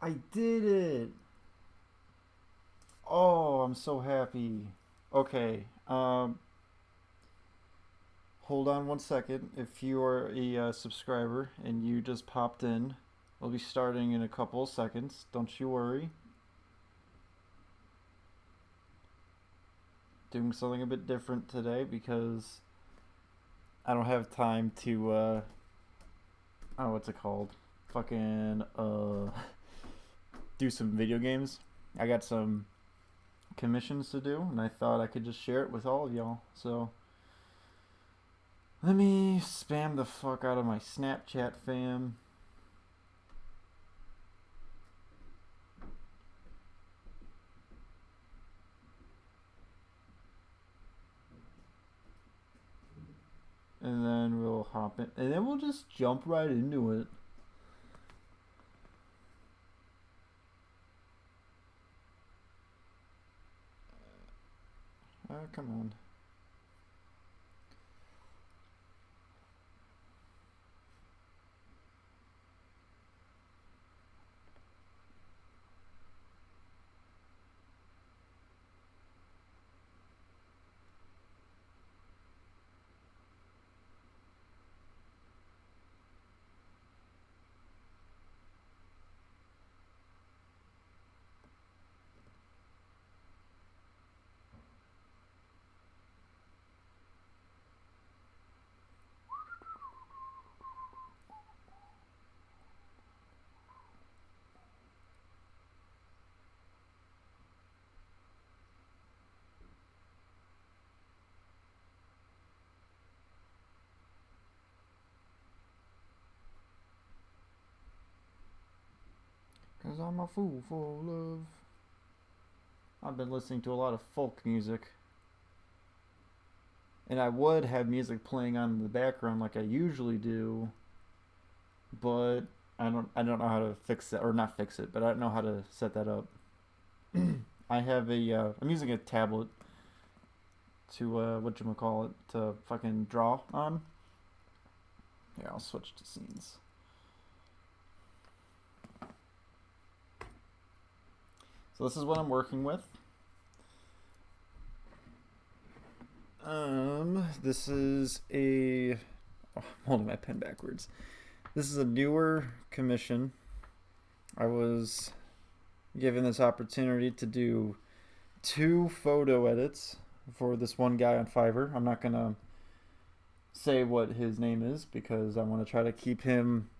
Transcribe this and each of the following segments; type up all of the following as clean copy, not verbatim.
I did it. Oh, I'm so happy. Okay. Hold on one second. If you are a subscriber and you just popped in, we'll be starting in a couple of seconds. Don't you worry. Doing something a bit different today because I don't have time to oh, what's it called? Fucking do some video games. I got some commissions to do, and I thought I could just share it with all of y'all. So let me spam the fuck out of my Snapchat fam. And then we'll hop in. And then we'll just jump right into it. Come on. Cause I'm a fool for love. I've been listening to a lot of folk music. And I would have music playing on in the background like I usually do, but I don't know how to fix it, or not fix it, but I don't know how to set that up. I have I'm using a tablet to whatchamacallit to fucking draw on. Yeah, I'll switch to scenes. So this is what I'm working with. This is a. Oh, I'm holding my pen backwards. This is a newer commission. I was given this opportunity to do 2 photo edits for this one guy on Fiverr. I'm not gonna say what his name is because I want to try to keep him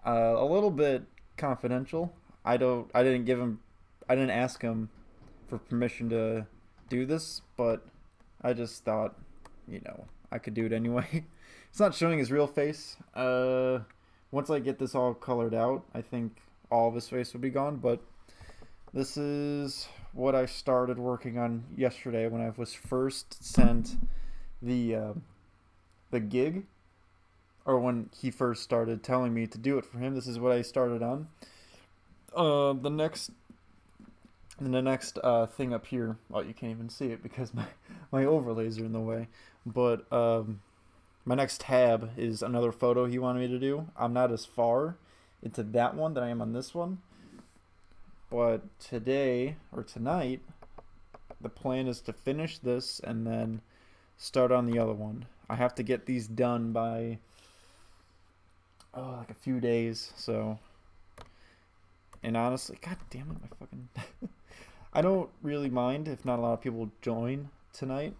a little bit confidential. I didn't give him. I didn't ask him for permission to do this, but I just thought, I could do it anyway. It's not showing his real face. Once I get this all colored out, I think all of his face will be gone. But this is what I started working on yesterday when I was first sent the gig, or when he first started telling me to do it for him. This is what I started on. The next thing up here, well, you can't even see it because my overlays are in the way. But my next tab is another photo he wanted me to do. I'm not as far into that one that I am on this one. But today, or tonight, the plan is to finish this and then start on the other one. I have to get these done by, like a few days, so. And honestly, god damn it, my fucking. I don't really mind if not a lot of people join tonight.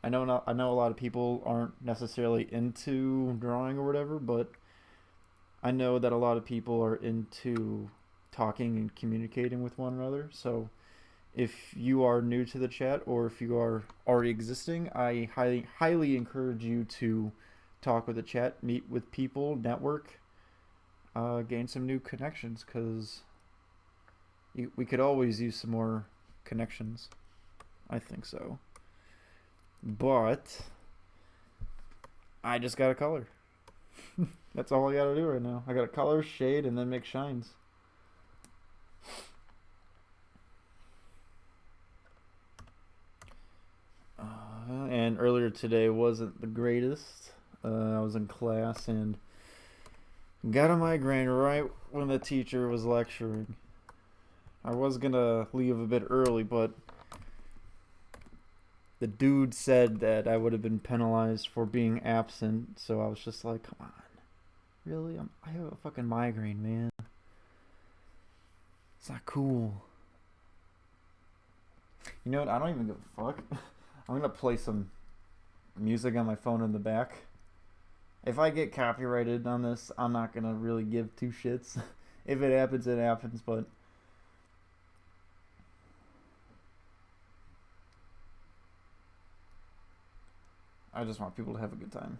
I know a lot of people aren't necessarily into drawing or whatever, but I know that a lot of people are into talking and communicating with one another. So if you are new to the chat or if you are already existing, I highly encourage you to talk with the chat, meet with people, network, gain some new connections, because we could always use some more connections. I think so. But I just got a color. That's all I gotta do right now. I gotta color, shade, and then make shines. And earlier today wasn't the greatest. I was in class and got a migraine right when the teacher was lecturing. I was gonna leave a bit early, but the dude said that I would have been penalized for being absent, so I was just like, come on. Really? I have a fucking migraine, man. It's not cool. You know what? I don't even give a fuck. I'm gonna play some music on my phone in the back. If I get copyrighted on this, I'm not gonna really give two shits. If it happens, it happens, but I just want people to have a good time.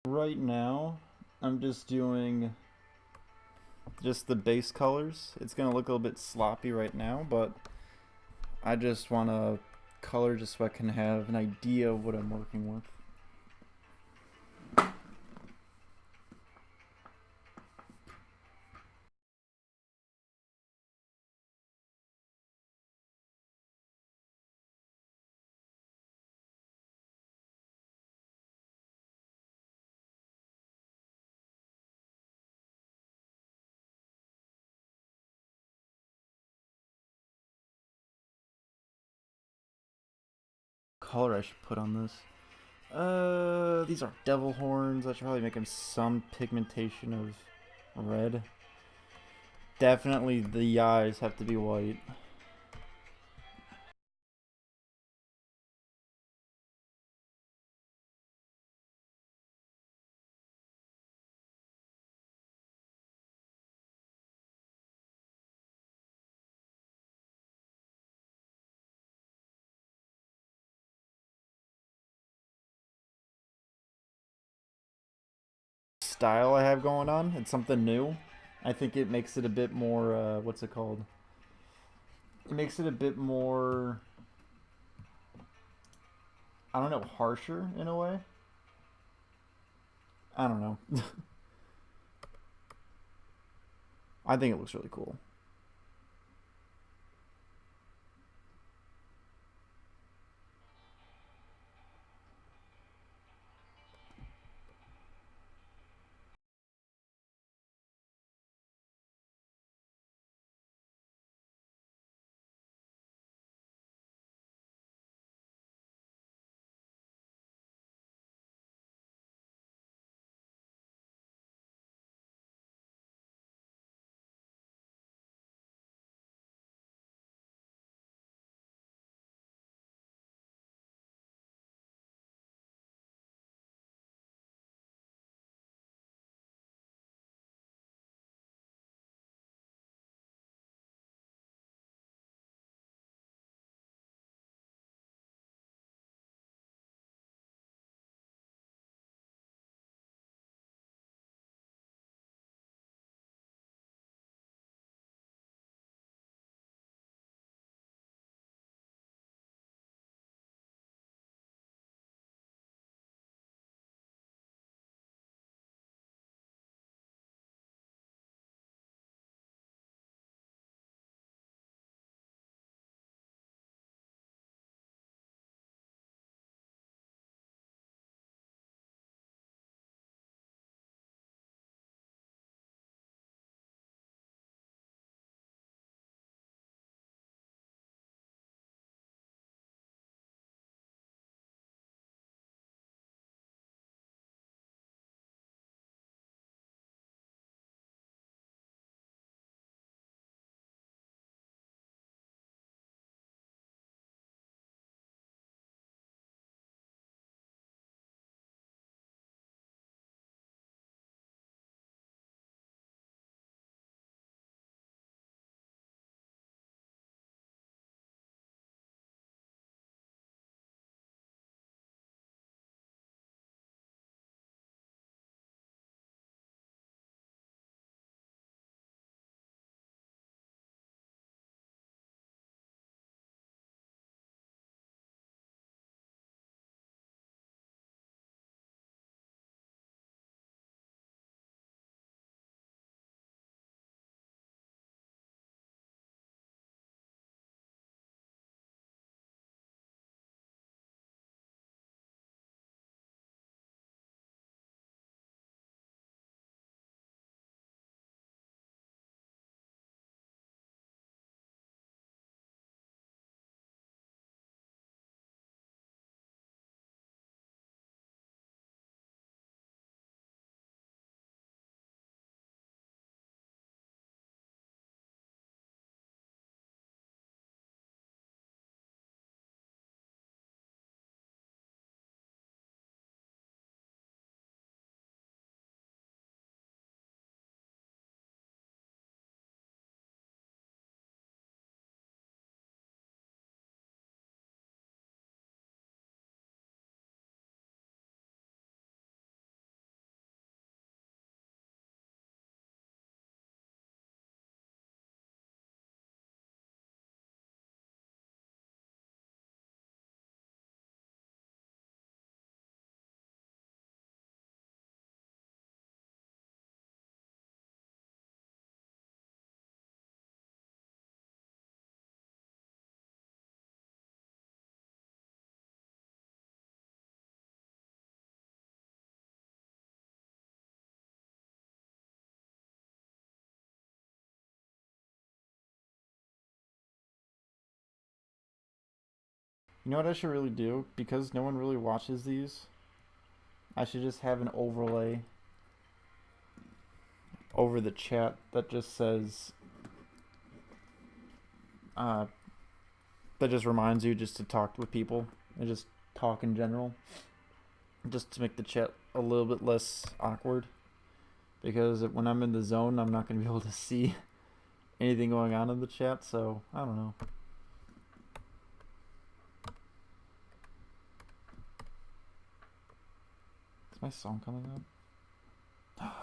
Right now, I'm just doing just the base colors. It's gonna look a little bit sloppy right now, but I just want to color just so I can have an idea of what I'm working with. Color I should put on this. These are devil horns. I should probably make them some pigmentation of red. Definitely the eyes have to be white. style I have going on. It's something new. I think it makes it a bit more, what's it called? It makes it a bit more, I don't know, harsher in a way. I don't know. I think it looks really cool. You know what I should really do? Because no one really watches these, I should just have an overlay over the chat that just says, uh, that just reminds you just to talk with people and just talk in general, just to make the chat a little bit less awkward. Because when I'm in the zone, I'm not going to be able to see anything going on in the chat, so I don't know. Is my song coming up?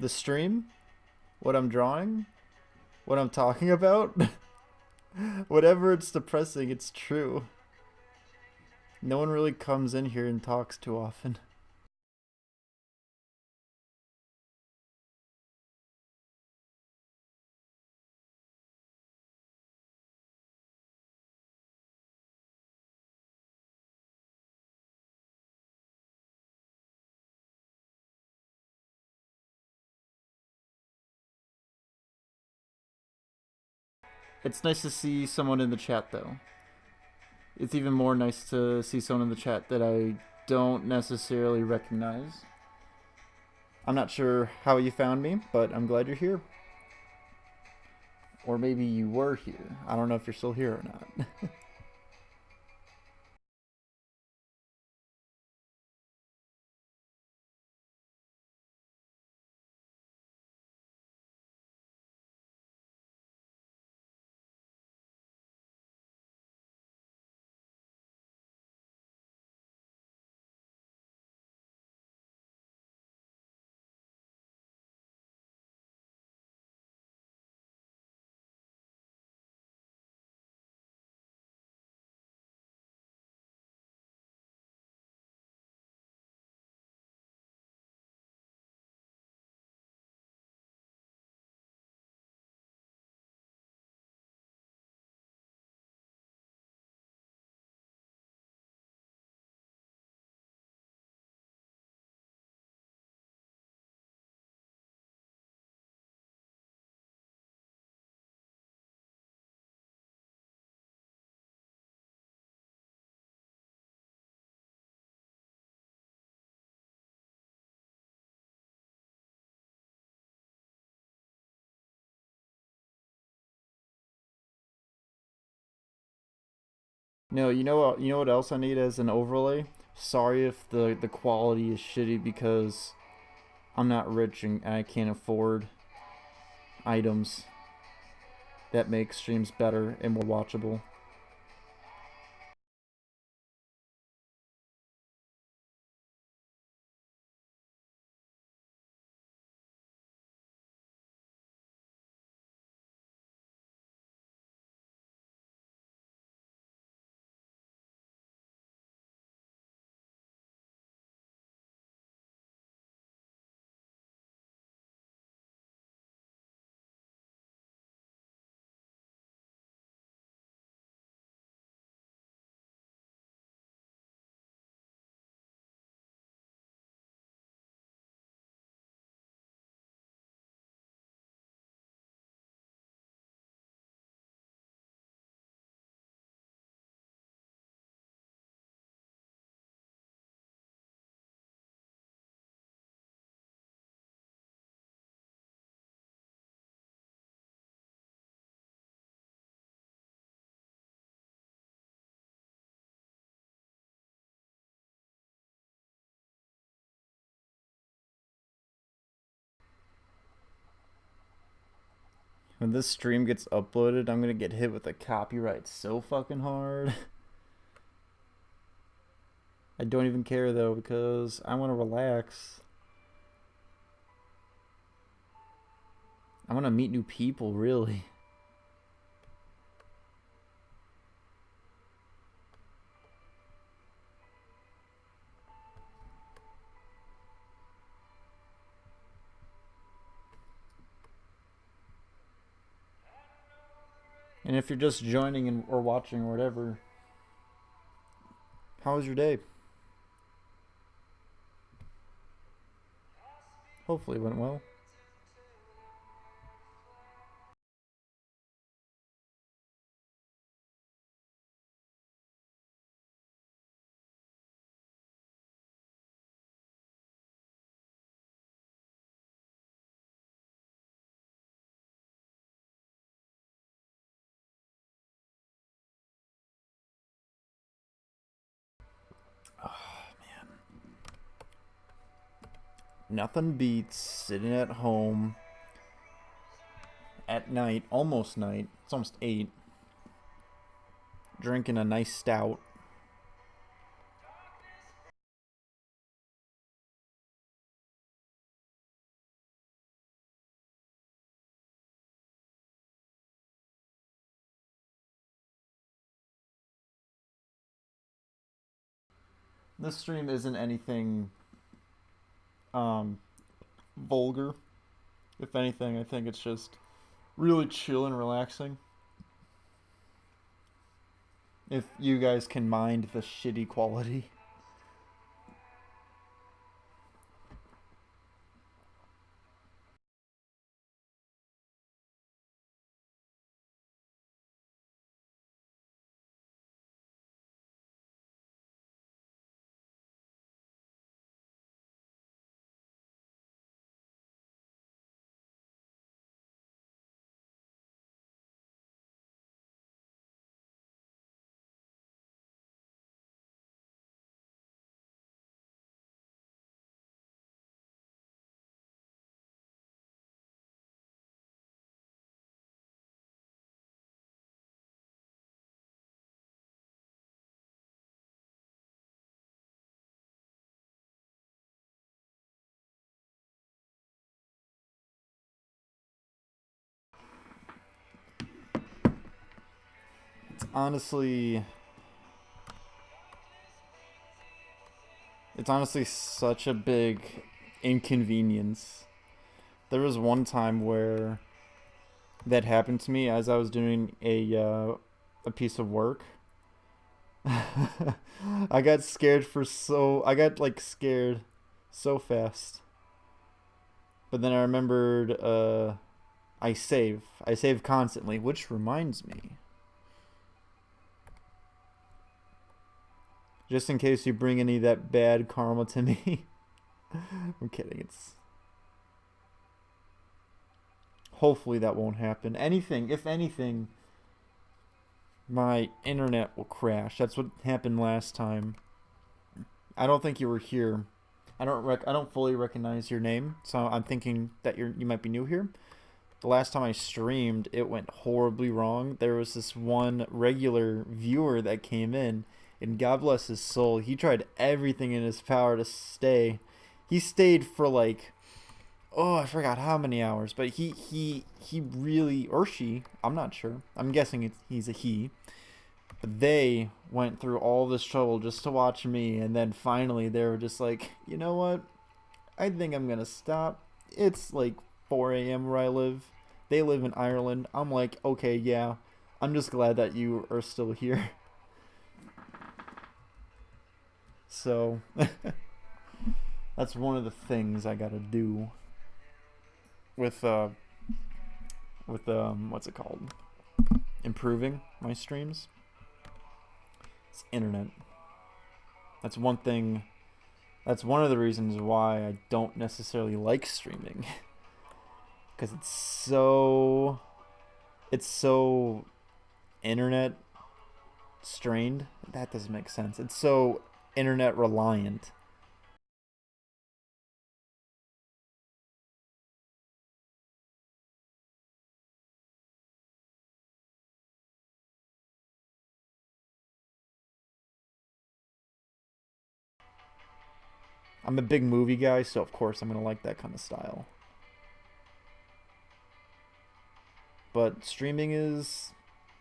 The stream, what I'm drawing, what I'm talking about, whatever it's depressing, it's true. No one really comes in here and talks too often. It's nice to see someone in the chat, though. It's even more nice to see someone in the chat that I don't necessarily recognize. I'm not sure how you found me, but I'm glad you're here. Or maybe you were here. I don't know if you're still here or not. No, you know what else I need as an overlay? Sorry if the quality is shitty because I'm not rich and I can't afford items that make streams better and more watchable. When this stream gets uploaded, I'm gonna get hit with a copyright so fucking hard. I don't even care though because I want to relax. I want to meet new people, really. And if you're just joining or watching or whatever, how was your day? Hopefully it went well. Nothing beats sitting at home at night, almost night, it's almost 8, drinking a nice stout. This stream isn't anything um, vulgar. If anything, I think it's just really chill and relaxing. If you guys can mind the shitty quality. It's honestly such a big inconvenience. There was one time where that happened to me as I was doing a piece of work. I got scared for so I got like scared so fast. But then I remembered I save. I save constantly, which reminds me. Just in case you bring any of that bad karma to me. I'm kidding. It's hopefully that won't happen. If anything, my internet will crash. That's what happened last time. I don't think you were here. I don't fully recognize your name, so I'm thinking that you might be new here. The last time I streamed, it went horribly wrong. There was this one regular viewer that came in, and God bless his soul, he tried everything in his power to stay. He stayed for like, oh, I forgot how many hours, but he really, or she, I'm not sure. I'm guessing he's a he. But they went through all this trouble just to watch me, and then finally they were just like, you know what? I think I'm gonna stop. It's like 4 a.m. where I live. They live in Ireland. I'm like, okay, yeah. I'm just glad that you are still here. So that's one of the things I gotta do with what's it called? Improving my streams. It's internet. That's one thing. That's one of the reasons why I don't necessarily like streaming. Because it's so internet strained. That doesn't make sense. It's so internet reliant. I'm a big movie guy, so of course I'm gonna like that kind of style. But streaming is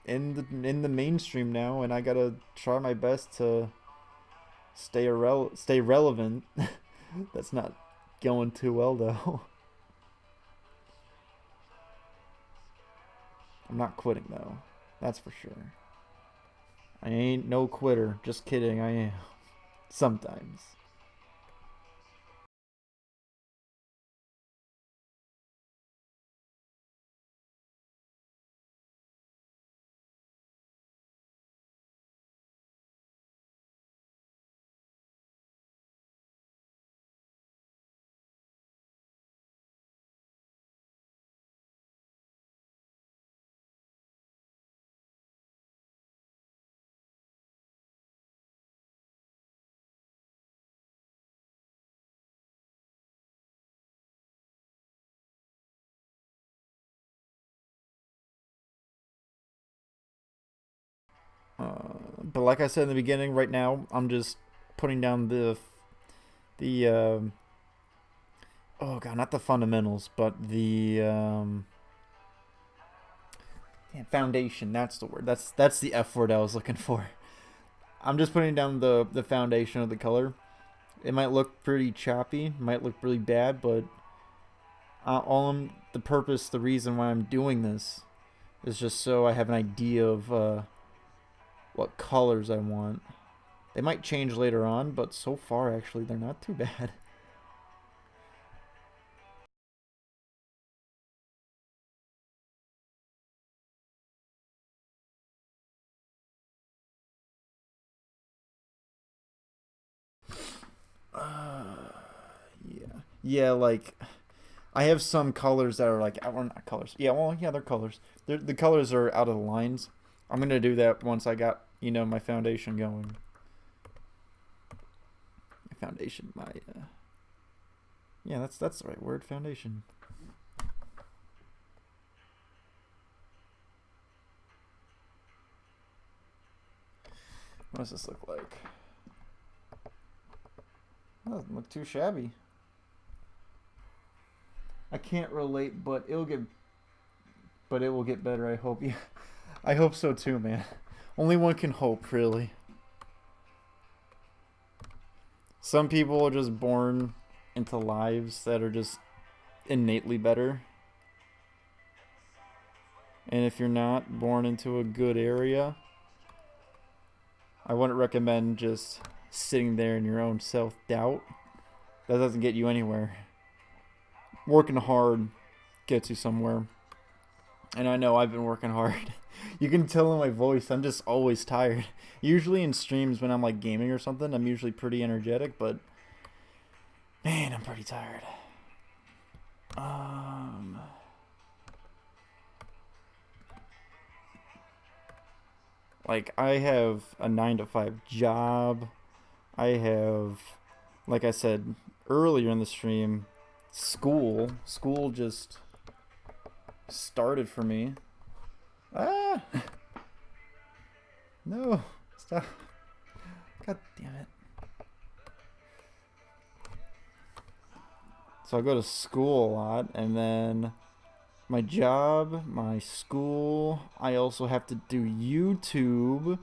in the mainstream now, and I gotta try my best to stay relevant. That's not going too well though. I'm not quitting though. That's for sure. I ain't no quitter. Just kidding. I am. Sometimes. But like I said in the beginning, right now I'm just putting down the oh god, not the fundamentals, but the foundation. That's the word. That's the F word I was looking for. I'm just putting down the foundation of the color. It might look pretty choppy, might look really bad, but the reason why I'm doing this is just so I have an idea of what colors I want. They might change later on, but so far actually they're not too bad. Yeah, yeah, like I have some colors that are like, well, not colors. Yeah, well, yeah, they're colors. The colors are out of the lines. I'm gonna do that once I got my foundation going. My foundation, my yeah, that's the right word, foundation. What does this look like? That doesn't look too shabby. I can't relate, but it will get better. I hope. Yeah, I hope so too, man. Only one can hope, really. Some people are just born into lives that are just innately better. And if you're not born into a good area, I wouldn't recommend just sitting there in your own self doubt. That doesn't get you anywhere. Working hard gets you somewhere. And I know I've been working hard. You can tell in my voice, I'm just always tired. Usually in streams when I'm like gaming or something, I'm usually pretty energetic, but man, I'm pretty tired. Like I have a 9 to 5 job. I have, like I said earlier in the stream, school. School just started for me. Ah! No, stop. God damn it. So I go to school a lot, and then my job, my school. I also have to do YouTube,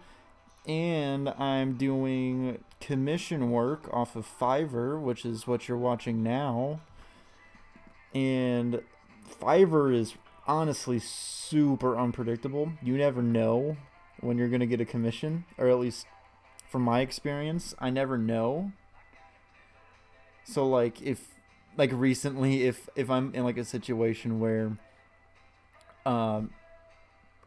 and I'm doing commission work off of Fiverr, which is what you're watching now. And Fiverr is honestly super unpredictable. You never know when you're going to get a commission, or at least from my experience, I never know. So like recently if I'm in like a situation where um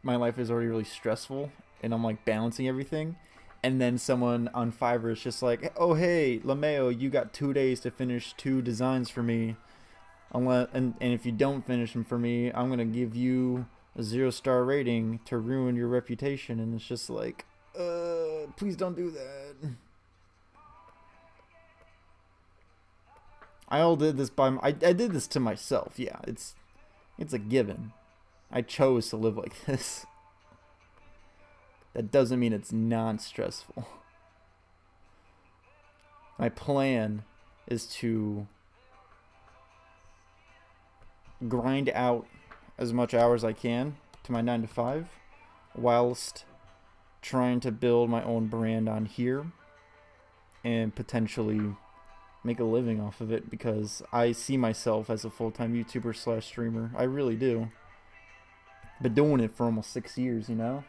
my life is already really stressful and I'm like balancing everything, and then someone on Fiverr is just like, "Oh hey, Lameo, you got 2 days to finish 2 designs for me. And if you don't finish them for me, I'm gonna give you a 0-star rating to ruin your reputation." And it's just like, please don't do that. I all did this I did this to myself. Yeah, it's a given. I chose to live like this. That doesn't mean it's non-stressful. My plan is to grind out as much hours as I can to my 9 to 5 whilst trying to build my own brand on here and potentially make a living off of it, because I see myself as a full-time YouTuber slash streamer. I really do. Been doing it for almost 6 years, you know?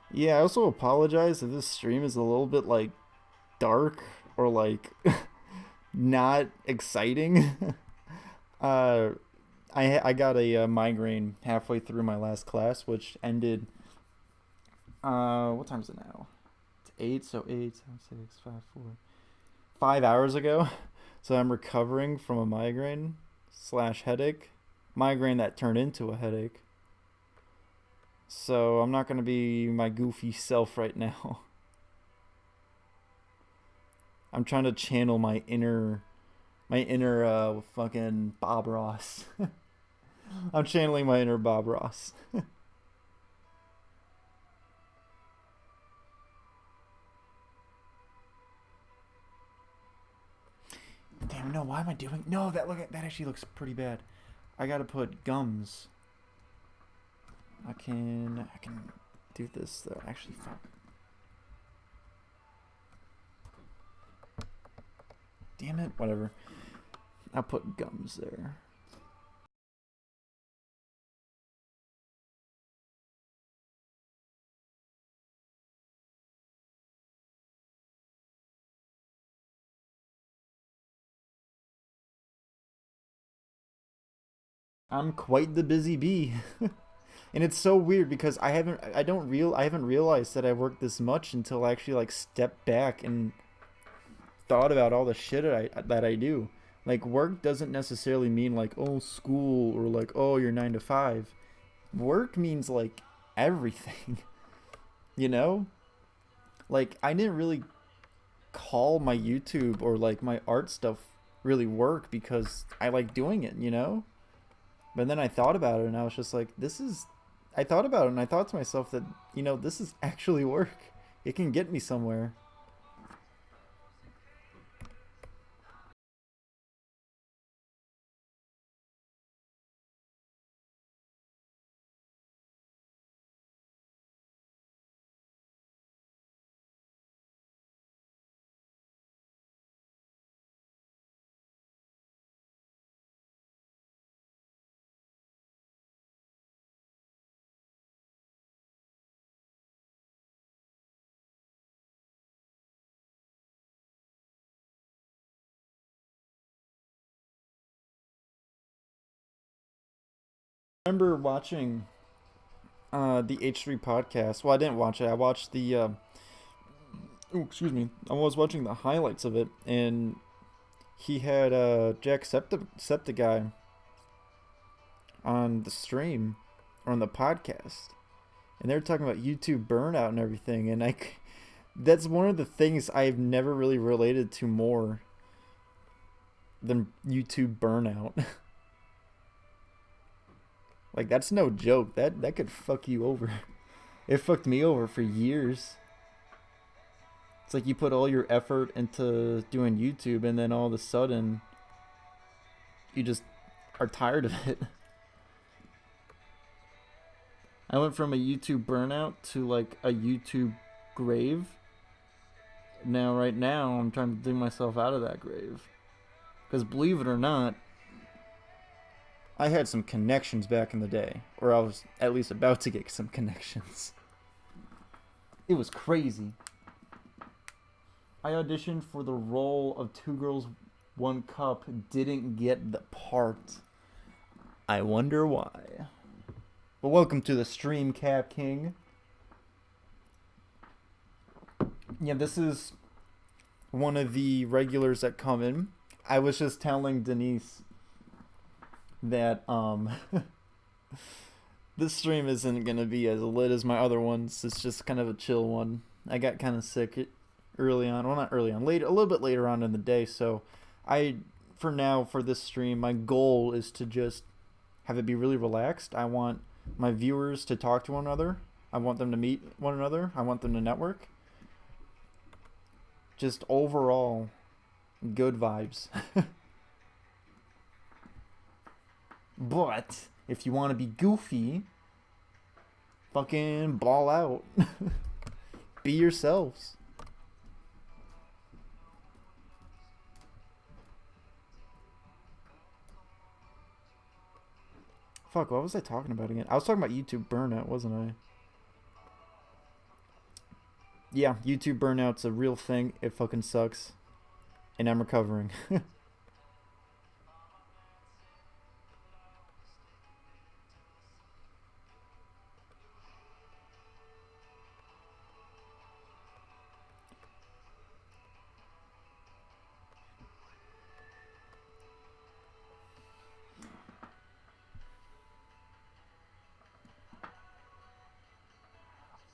Yeah, I also apologize if this stream is a little bit like dark or like not exciting. uh I got a migraine halfway through my last class, which ended what time is it now? It's 8, so 8, 7, 6, 5, 4, 5 hours ago. So I'm recovering from a migraine slash headache migraine that turned into a headache. So I'm not going to be my goofy self right now. I'm trying to channel my inner fucking Bob Ross. I'm channeling my inner Bob Ross. Damn, no, why am I doing? No, that actually looks pretty bad. I gotta put gums. I can do this though. Actually, fuck. Damn it, whatever. I'll put gums there. I'm quite the busy bee. And it's so weird because I haven't realized that I worked this much until I actually like stepped back and thought about all the shit that I do. Like work doesn't necessarily mean like oh school or like oh you're 9 to 5. Work means like everything, you know? Like I didn't really call my YouTube or like my art stuff really work because I like doing it, you know? But then I thought about it and I was just like I thought about it and I thought to myself that, this is actually work. It can get me somewhere. I remember watching the H3 podcast. Well, I didn't watch it. I watched excuse me. I was watching the highlights of it, and he had Jack Septiceye on the stream or on the podcast, and they were talking about YouTube burnout and everything. And that's one of the things I've never really related to more than YouTube burnout. Like that's no joke. That could fuck you over. It fucked me over for years. It's like you put all your effort into doing YouTube and then all of a sudden you just are tired of it. I went from a YouTube burnout to like a YouTube grave. Right now I'm trying to dig myself out of that grave. Because believe it or not, I had some connections back in the day. Or I was at least about to get some connections. It was crazy. I auditioned for the role of Two Girls, One Cup, didn't get the part. I wonder why. But welcome to the stream, Cap King. Yeah, this is one of the regulars that come in. I was just telling Denise that this stream isn't gonna be as lit as my other ones. It's just kind of a chill one. I got kind of sick early on. Well, not early on. Later, a little bit later on in the day. So, for this stream, my goal is to just have it be really relaxed. I want my viewers to talk to one another. I want them to meet one another. I want them to network. Just overall, good vibes. But if you want to be goofy, fucking ball out. Be yourselves. Fuck, what was I talking about again? I was talking about YouTube burnout, wasn't I? Yeah, YouTube burnout's a real thing. It fucking sucks. And I'm recovering.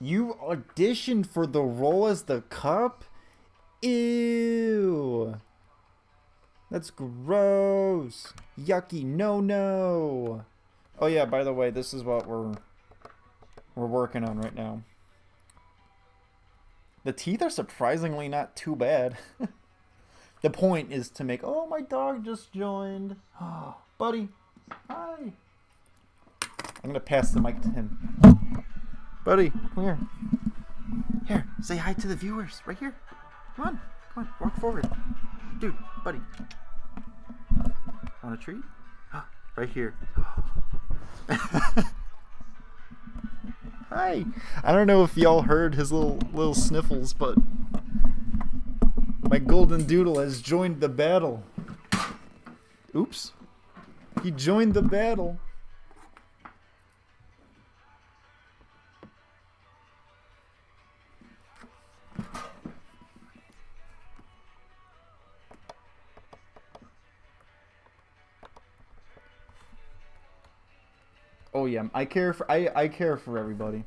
You auditioned for the role as the cup? Ew. That's gross. Yucky. No, no. Oh yeah, by the way, this is what we're working on right now. The teeth are surprisingly not too bad. The point is to make... Oh, my dog just joined. Oh, buddy. Hi. I'm going to pass the mic to him. Buddy, come here. Here, say hi to the viewers. Right here. Come on, walk forward. Dude, buddy. Want a treat? Right here. Hi. I don't know if y'all heard his little sniffles, but my golden doodle has joined the battle. Oops. He joined the battle. Oh yeah, I care for everybody.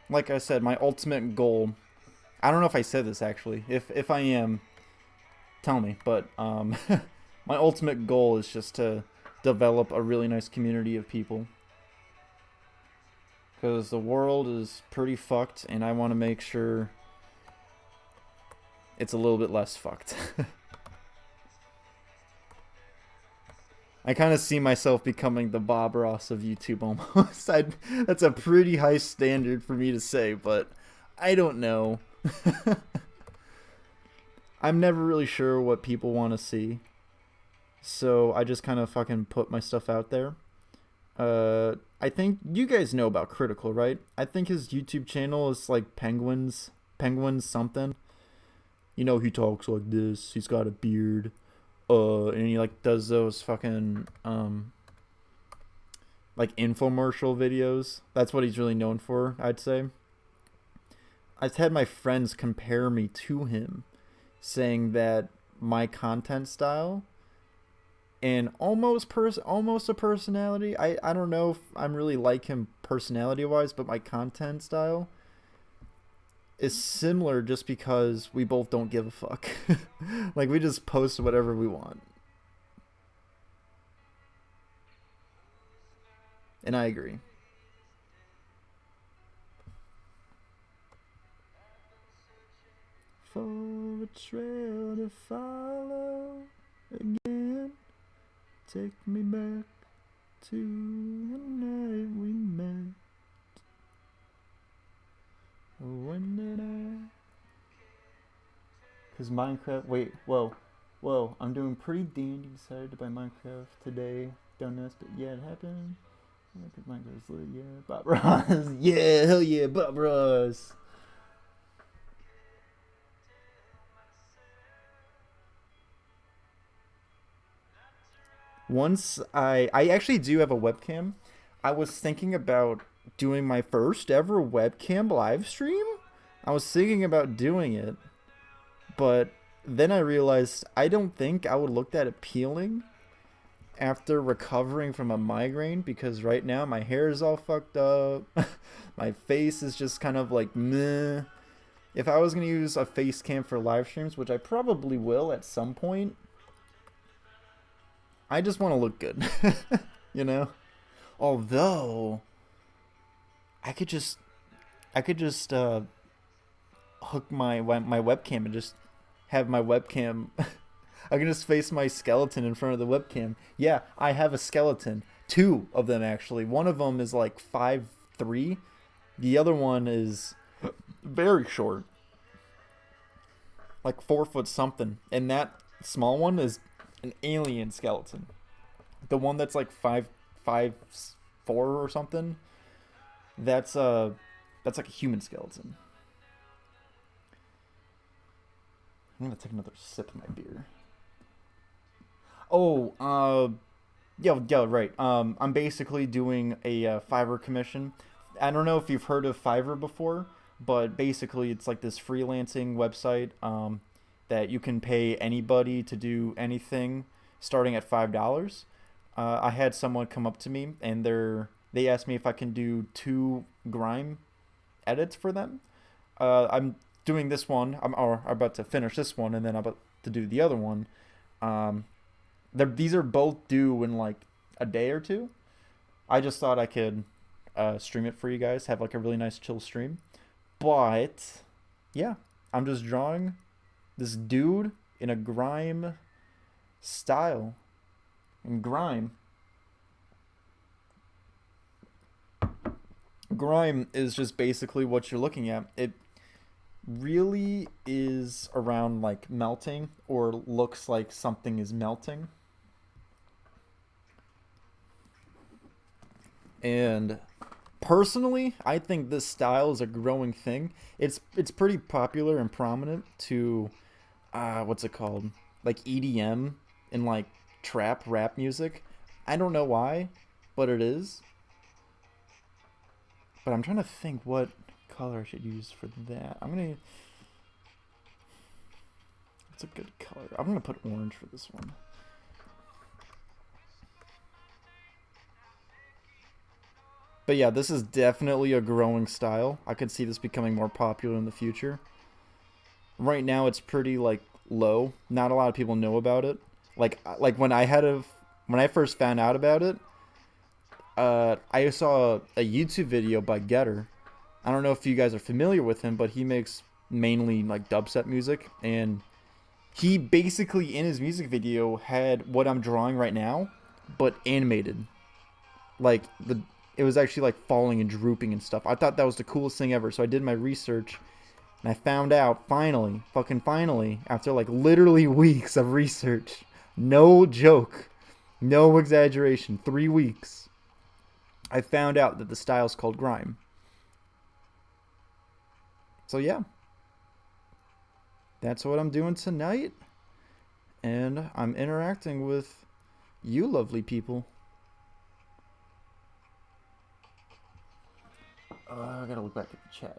Like I said, my ultimate goal, I don't know if I said this actually. If I am, tell me, but my ultimate goal is just to develop a really nice community of people. Because the world is pretty fucked and I want to make sure it's a little bit less fucked. I kind of see myself becoming the Bob Ross of YouTube almost. That's a pretty high standard for me to say, but I don't know. I'm never really sure what people want to see. So I just kind of fucking put my stuff out there. I think you guys know about Critical, right? I think his YouTube channel is like Penguins something. You know, he talks like this. He's got a beard. And he like does those fucking like infomercial videos. That's what he's really known for, I'd say. I've had my friends compare me to him, saying that my content style and almost a personality. I don't know if I'm really like him personality wise, but my content style is similar just because we both don't give a fuck. Like, we just post whatever we want. And I agree. For a trail to follow again, take me back to the night we met. When did I? Because Minecraft. Wait, whoa. I'm doing pretty dandy. Decided to buy Minecraft today. Don't know, but yeah, it happened. Minecraft's lit, yeah. Bob Ross. Yeah, hell yeah, Bob Ross. Once I actually do have a webcam. I was thinking about doing my first ever webcam live stream. I was thinking about doing it, but then I realized I don't think I would look that appealing after recovering from a migraine, because right now my hair is all fucked up. My face is just kind of like meh. If I was going to use a face cam for live streams, which I probably will at some point, I just want to look good. You know? Although I could just hook my webcam and just have my webcam. I can just face my skeleton in front of the webcam. Yeah, I have a skeleton. 2 of them actually. One of them is like 5'3". The other one is very short, like 4 foot something. And that small one is an alien skeleton. The one that's like 5'4" or something, that's like a human skeleton. I'm gonna take another sip of my beer. Oh, yeah, right. I'm basically doing a Fiverr commission. I don't know if you've heard of Fiverr before, but basically it's like this freelancing website that you can pay anybody to do anything starting at $5. I had someone come up to me and they asked me if I can do 2 grime edits for them. I'm doing this one. I'm about to finish this one, and then I'm about to do the other one. Um, these are both due in like a day or two. I just thought I could stream it for you guys, have like a really nice chill stream. But yeah, I'm just drawing this dude in a grime style. And grime is just basically what you're looking at. It really is around like melting, or looks like something is melting. And personally, I think this style is a growing thing. It's pretty popular and prominent to what's it called? Like EDM and like trap rap music. I don't know why, but it is. But I'm trying to think what color I should use for that. What's a good color? I'm gonna put orange for this one. But yeah, this is definitely a growing style. I could see this becoming more popular in the future. Right now it's pretty like low. Not a lot of people know about it. Like when I first found out about it, I saw a YouTube video by Getter. I don't know if you guys are familiar with him, but he makes mainly like dubstep music, and he basically in his music video had what I'm drawing right now, but animated. Like it was actually like falling and drooping and stuff. I thought that was the coolest thing ever. So I did my research, and I found out finally, fucking finally, after like literally weeks of research, no joke, no exaggeration, 3 weeks, I found out that the style's called grime. So yeah, that's what I'm doing tonight, and I'm interacting with you lovely people. I gotta look back at the chat.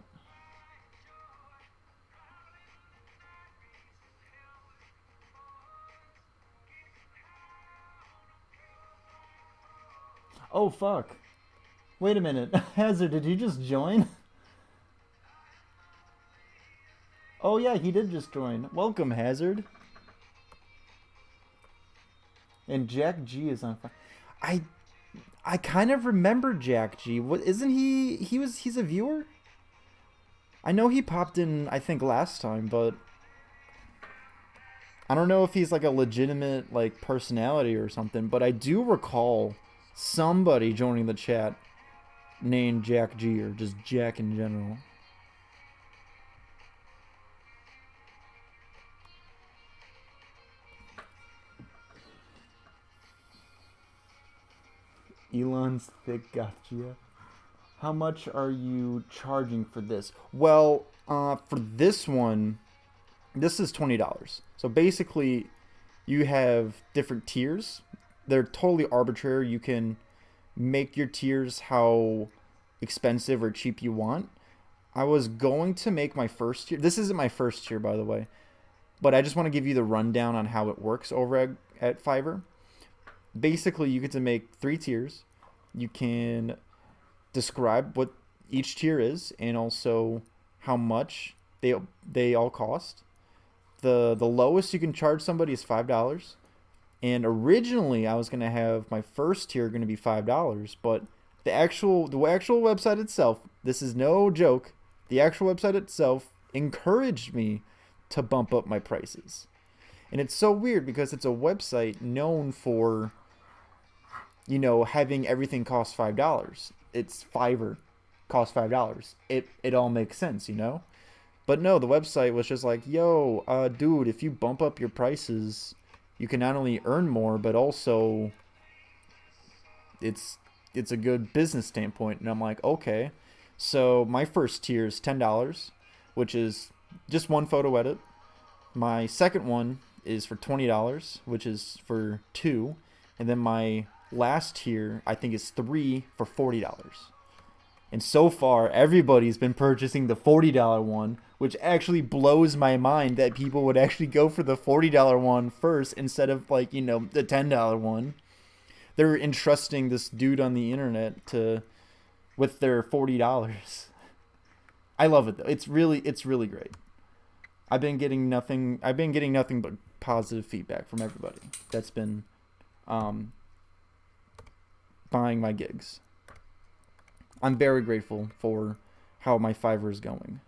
Oh fuck. Wait a minute. Hazard, did you just join? Oh yeah, he did just join. Welcome, Hazard. And Jack G is on fire. I kind of remember Jack G. What isn't he? He's a viewer. I know he popped in, I think, last time, but I don't know if he's like a legitimate like personality or something. But I do recall somebody joining the chat named Jack G, or just Jack in general. Elon's thick gotcha. How much are you charging for this? Well, for this one, this is $20. So basically, you have different tiers. They're totally arbitrary. You can make your tiers how expensive or cheap you want. I was going to make my first tier. This isn't my first tier, by the way, but I just want to give you the rundown on how it works over at Fiverr. Basically, you get to make 3 tiers. You can describe what each tier is and also how much they all cost. The lowest you can charge somebody is $5. And originally I was going to have my first tier going to be $5, but the actual website itself, this is no joke, the actual website itself encouraged me to bump up my prices. And it's so weird because it's a website known for, you know, having everything cost $5. It's Fiverr, cost $5. It all makes sense, you know? But no, the website was just like, yo, dude, if you bump up your prices, you can not only earn more, but also it's a good business standpoint. And I'm like, okay. So my first tier is $10, which is just one photo edit. My second one is for $20, which is for 2. And then my last tier, I think, is 3 for $40. And so far, everybody's been purchasing the $40 one, which actually blows my mind that people would actually go for the $40 one first instead of, like, you know, the $10 one. They're entrusting this dude on the internet to with their $40. I love it though. It's really great. I've been getting nothing but positive feedback from everybody that's been buying my gigs. I'm very grateful for how my Fiverr is going.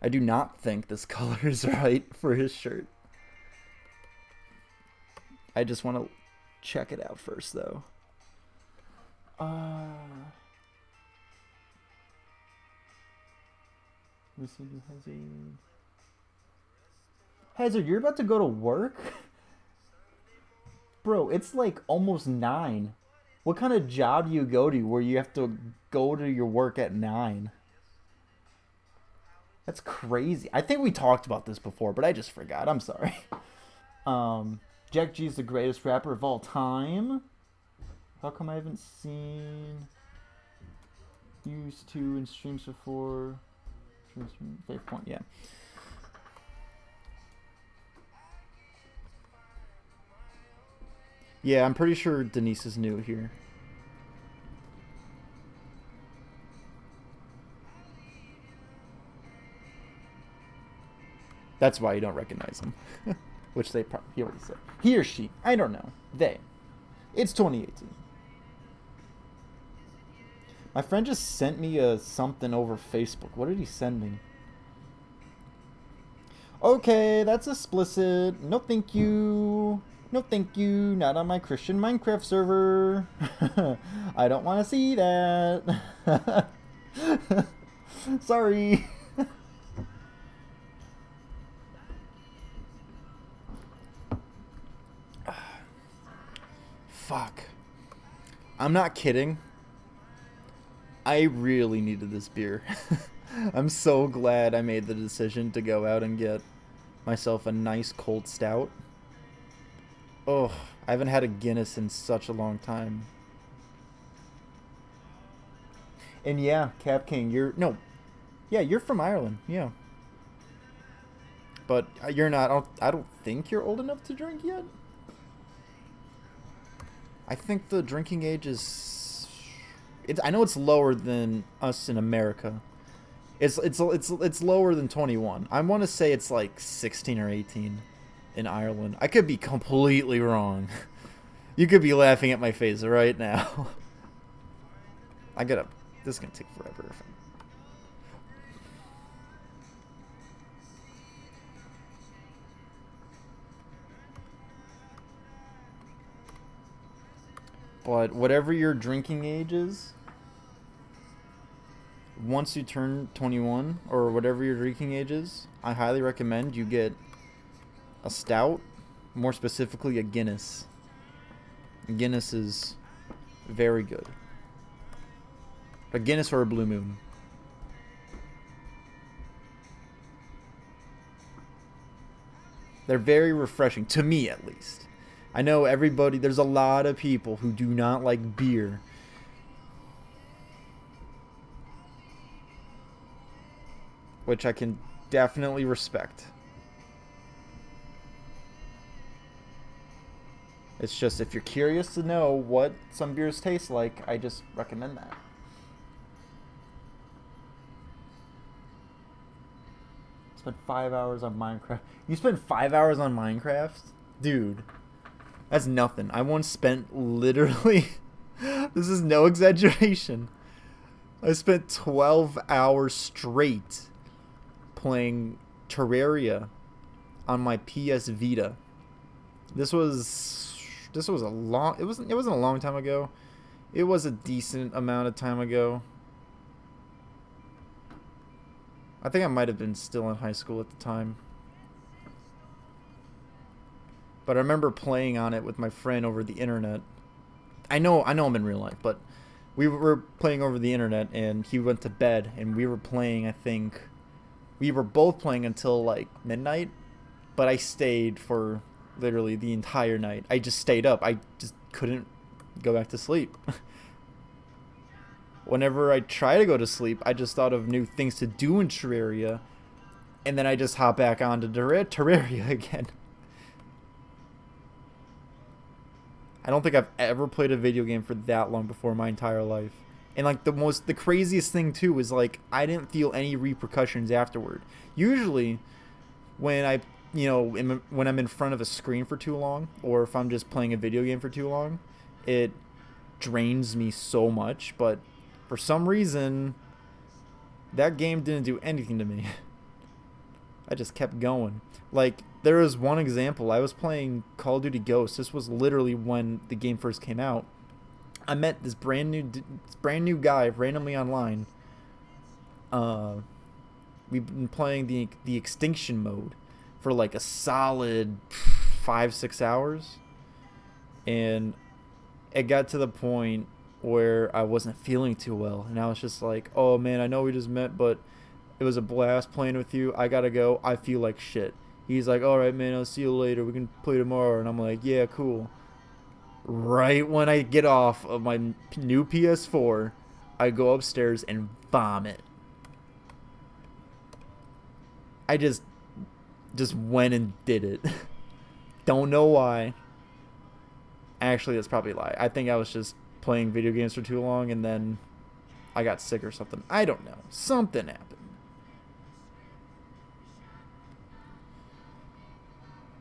I do not think this color is right for his shirt. I just want to check it out first, though. Hazard, you're about to go to work? Bro, it's like almost 9. What kind of job do you go to where you have to go to your work at 9? That's crazy. I think we talked about this before, but I just forgot. I'm sorry. Jack G's the greatest rapper of all time. How come I haven't seen used to in streams before? Fair point, yeah. Yeah, I'm pretty sure Denise is new here. That's why you don't recognize him. Which they probably, he already said. He or she. I don't know. They. It's 2018. My friend just sent me something over Facebook. What did he send me? Okay, that's explicit. No thank you. No thank you. Not on my Christian Minecraft server. I don't want to see that. Sorry. Fuck. I'm not kidding. I really needed this beer. I'm so glad I made the decision to go out and get myself a nice cold stout. Oh, I haven't had a Guinness in such a long time. And yeah, Cap King, you're from Ireland, yeah. But you're not. I don't think you're old enough to drink yet. I think the drinking age is. I know it's lower than us in America. It's lower than 21. I want to say it's like 16 or 18 in Ireland. I could be completely wrong. You could be laughing at my face right now. This is gonna take forever. But whatever your drinking age is, once you turn 21 or whatever your drinking age is, I highly recommend you get a stout, more specifically a Guinness. Guinness is very good. A Guinness or a Blue Moon. They're very refreshing, to me at least. I know there's a lot of people who do not like beer. Which I can definitely respect. It's just, if you're curious to know what some beers taste like, I just recommend that. Spent 5 hours on Minecraft. You spent 5 hours on Minecraft? Dude, that's nothing. I once spent literally, this is no exaggeration, I spent 12 hours straight playing Terraria on my PS Vita. This was a long, it wasn't a long time ago. It was a decent amount of time ago. I think I might have been still in high school at the time. But I remember playing on it with my friend over the internet. I know him in real life, but we were playing over the internet and he went to bed and we were playing, I think we were both playing until like midnight, but I stayed for literally the entire night. I just stayed up. I just couldn't go back to sleep. whenever I try to go to sleep, I just thought of new things to do in Terraria, and then I just hop back onto Terraria again. I don't think I've ever played a video game for that long before in my entire life. And like the craziest thing too is like I didn't feel any repercussions afterward. Usually when when I'm in front of a screen for too long, or if I'm just playing a video game for too long, it drains me so much, but for some reason that game didn't do anything to me. I just kept going. Like, there was one example. I was playing Call of Duty Ghosts. This was literally when the game first came out. I met this brand new guy randomly online. We've been playing the extinction mode for like a solid 5-6 hours, and it got to the point where I wasn't feeling too well, and I was just like, "Oh man, I know we just met, but it was a blast playing with you. I gotta go. I feel like shit." He's like, "All right, man. I'll see you later. We can play tomorrow." And I'm like, "Yeah, cool." Right when I get off of my new PS4, I go upstairs and vomit. I just went and did it. Don't know why. Actually, that's probably a lie. I think I was just playing video games for too long, and then I got sick or something. I don't know. Something happened.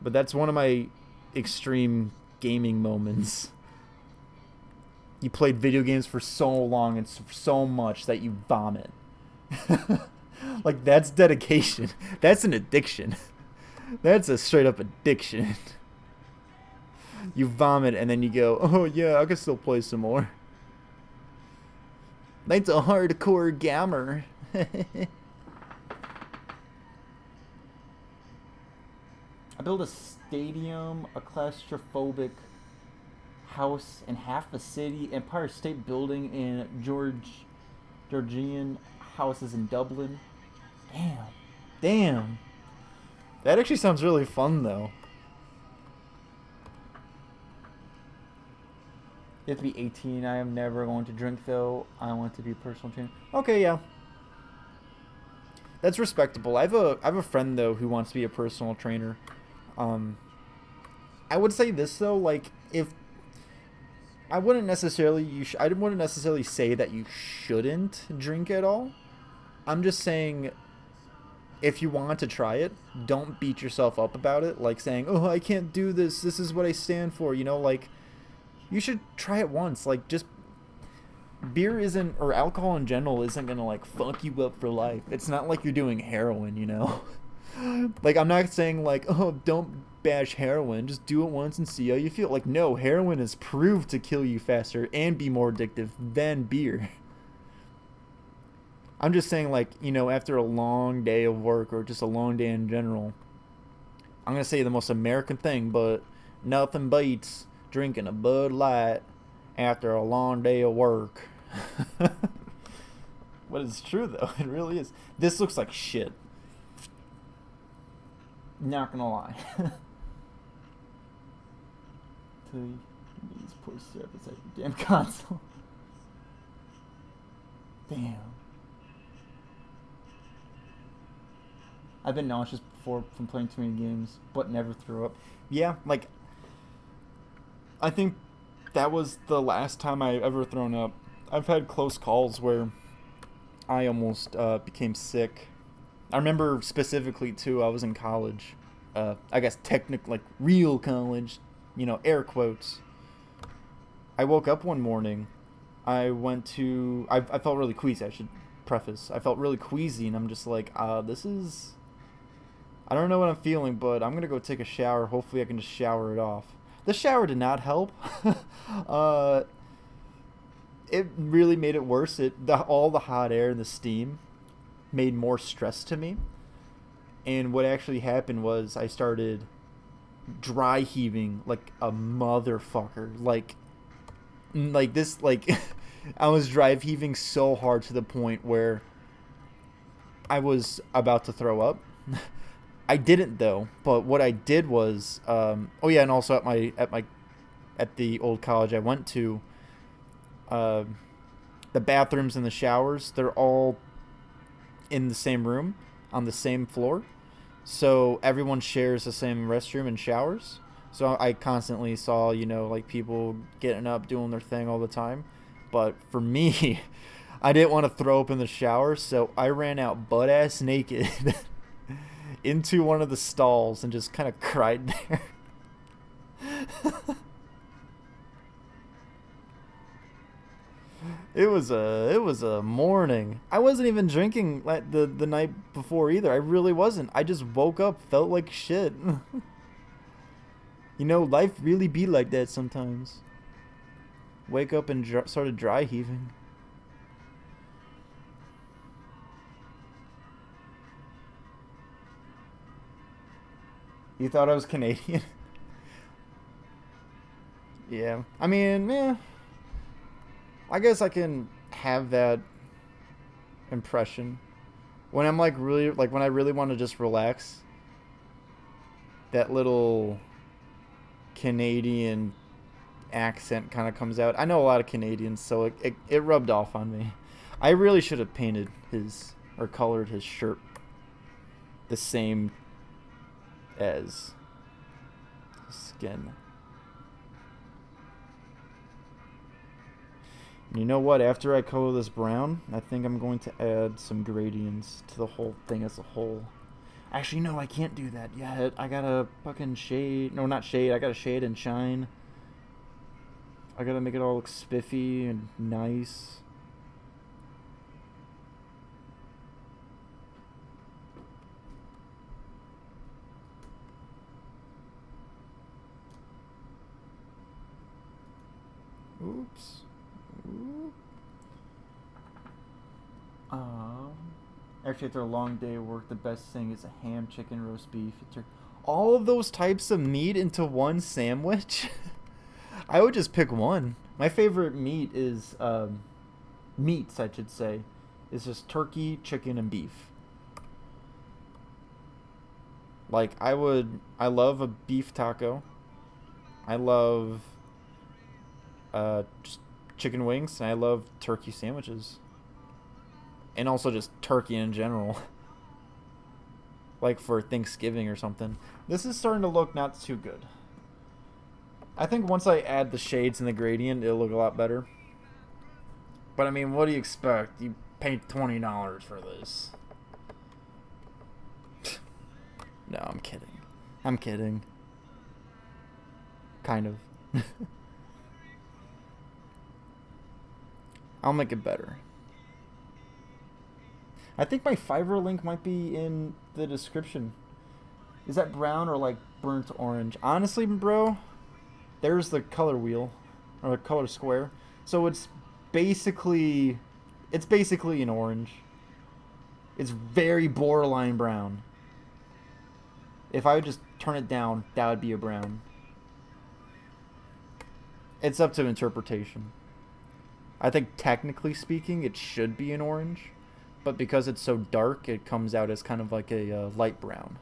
But that's one of my extreme gaming moments. You played video games for so long and so much that you vomit. Like, that's dedication. That's an addiction. That's a straight up addiction. You vomit and then you go, "Oh yeah, I can still play some more." That's a hardcore gamer. I built a stadium, a claustrophobic house in half a city, Empire State Building in Georgian houses in Dublin. Damn. That actually sounds really fun, though. You have to be 18. I am never going to drink, though. I want to be a personal trainer. Okay, yeah. That's respectable. I have a friend, though, who wants to be a personal trainer. I would say this, though, like, if I wouldn't necessarily say that you shouldn't drink at all. I'm just saying, if you want to try it, don't beat yourself up about it, like saying, "Oh, I can't do this. This is what I stand for." You know, like, you should try it once. Like, just beer isn't, or alcohol in general isn't gonna like fuck you up for life. It's not like you're doing heroin, you know. Like, I'm not saying like, "Oh, don't bash heroin. Just do it once and see how you feel." Like, no, heroin is proved to kill you faster and be more addictive than beer. I'm just saying, like, you know, after a long day of work or just a long day in general, I'm going to say the most American thing, but nothing beats drinking a Bud Light after a long day of work. But it's true, though. It really is. This looks like shit. Not going to lie. These poor servants at your damn console. Damn. I've been nauseous before from playing too many games, but never threw up. Yeah, like, I think that was the last time I ever thrown up. I've had close calls where I almost became sick. I remember specifically, too, I was in college. I guess like, real college, you know, air quotes. I woke up one morning. I felt really queasy, I should preface. I felt really queasy, and I'm just like, I don't know what I'm feeling, but I'm going to go take a shower. Hopefully I can just shower it off. The shower did not help. It really made it worse. All the hot air and the steam made more stress to me. And what actually happened was I started dry heaving like a motherfucker. Like this, like, I was dry heaving so hard to the point where I was about to throw up. I didn't, though, but what I did was, and also at the old college I went to, the bathrooms and the showers, they're all in the same room on the same floor. So everyone shares the same restroom and showers. So I constantly saw, like people getting up, doing their thing all the time. But for me, I didn't want to throw up in the shower, so I ran out butt ass naked into one of the stalls and just kind of cried there. It was a morning. I wasn't even drinking like the night before either. I really wasn't. I just woke up, felt like shit. Life really be like that sometimes. Wake up and started dry heaving. You thought I was Canadian? Yeah. I mean, yeah. I guess I can have that impression when I'm like really like when I really want to just relax. That little Canadian accent kind of comes out. I know a lot of Canadians, so it rubbed off on me. I really should have painted his or colored his shirt the same as his skin. You know what? After I color this brown, I think I'm going to add some gradients to the whole thing as a whole. Actually, no, I can't do that yet. I gotta fucking shade. No, not shade. I gotta shade and shine. I gotta make it all look spiffy and nice. Oops. Oop. Actually, after a long day of work, the best thing is a ham, chicken, roast beef. All of those types of meat into one sandwich? I would just pick one. My favorite meat is, meats, I should say, is just turkey, chicken, and beef. Like, I love a beef taco. I love, just chicken wings, and I love turkey sandwiches. And also just turkey in general. Like for Thanksgiving or something. This is starting to look not too good. I think once I add the shades and the gradient, it'll look a lot better. But I mean, what do you expect? You paid $20 for this. No, I'm kidding. I'm kidding. Kind of. I'll make it better. I think my Fiverr link might be in the description. Is that brown or like burnt orange? Honestly, bro, there's the color wheel or the color square. So it's basically an orange. It's very borderline brown. If I would just turn it down, that would be a brown. It's up to interpretation. I think technically speaking, it should be an orange. But because it's so dark, it comes out as kind of like a light brown.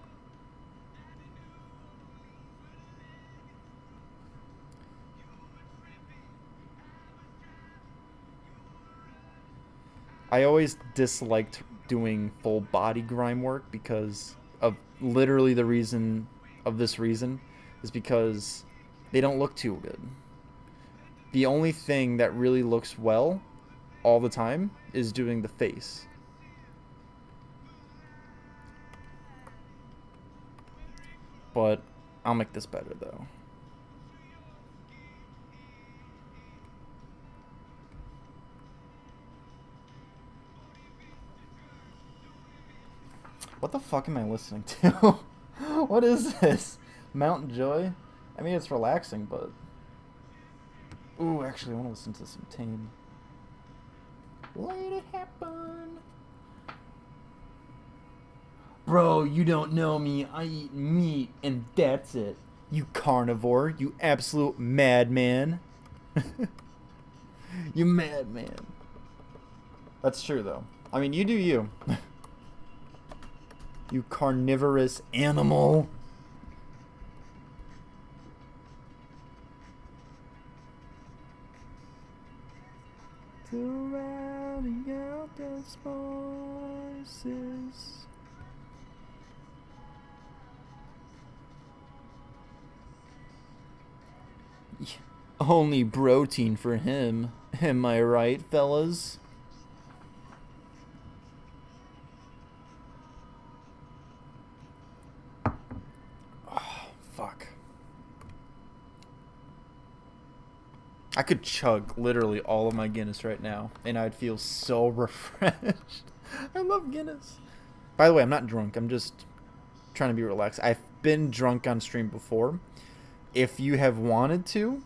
I always disliked doing full body grime work because of literally the reason of this reason is because they don't look too good. The only thing that really looks well all the time is doing the face. But I'll make this better though. What the fuck am I listening to? What is this? Mountain Joy? I mean, it's relaxing, but... Ooh, actually, I want to listen to some Tame. Let it happen. Bro, you don't know me. I eat meat, and that's it. You carnivore. You absolute madman. You madman. That's true, though. I mean, you do you. You carnivorous animal. routing out those voices. Only protein for him. Am I right, fellas? Oh, fuck. I could chug literally all of my Guinness right now, and I'd feel so refreshed. I love Guinness. By the way, I'm not drunk. I'm just trying to be relaxed. I've been drunk on stream before. If you have wanted to,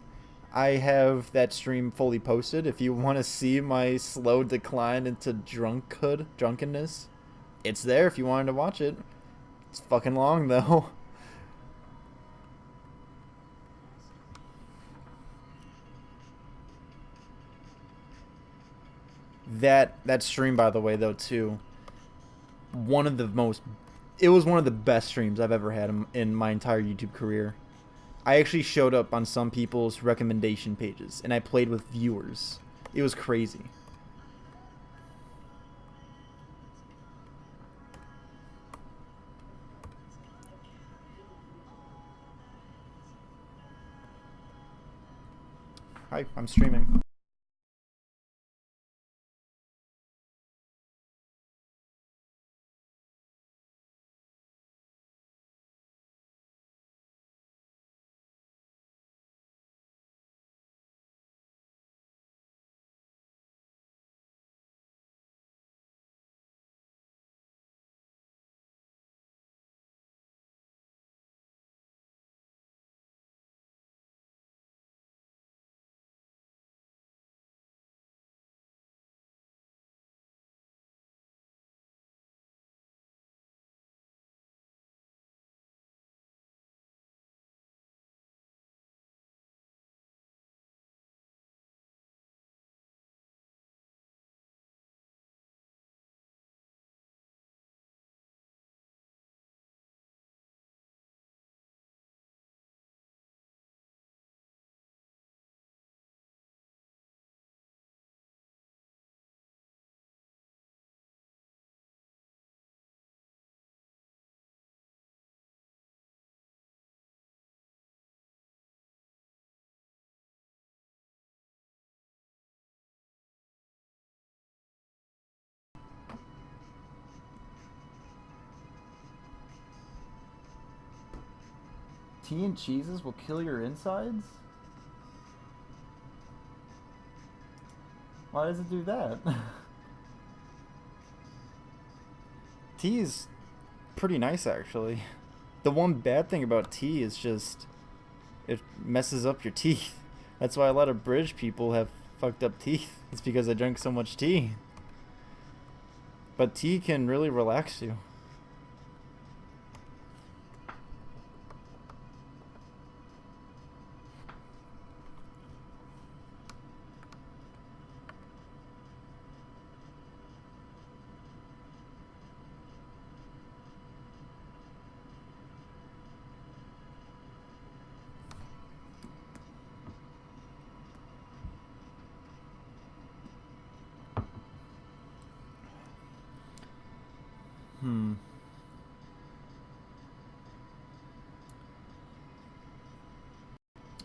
I have that stream fully posted. If you want to see my slow decline into drunkenness, it's there if you wanted to watch it. It's fucking long though. That stream, by the way, though, too, one of the most, it was one of the best streams I've ever had in my entire YouTube career. I actually showed up on some people's recommendation pages, and I played with viewers. It was crazy. Hi, I'm streaming. Tea and cheeses will kill your insides? Why does it do that? Tea is pretty nice, actually. The one bad thing about tea is just it messes up your teeth. That's why a lot of British people have fucked up teeth. It's because they drink so much tea. But tea can really relax you.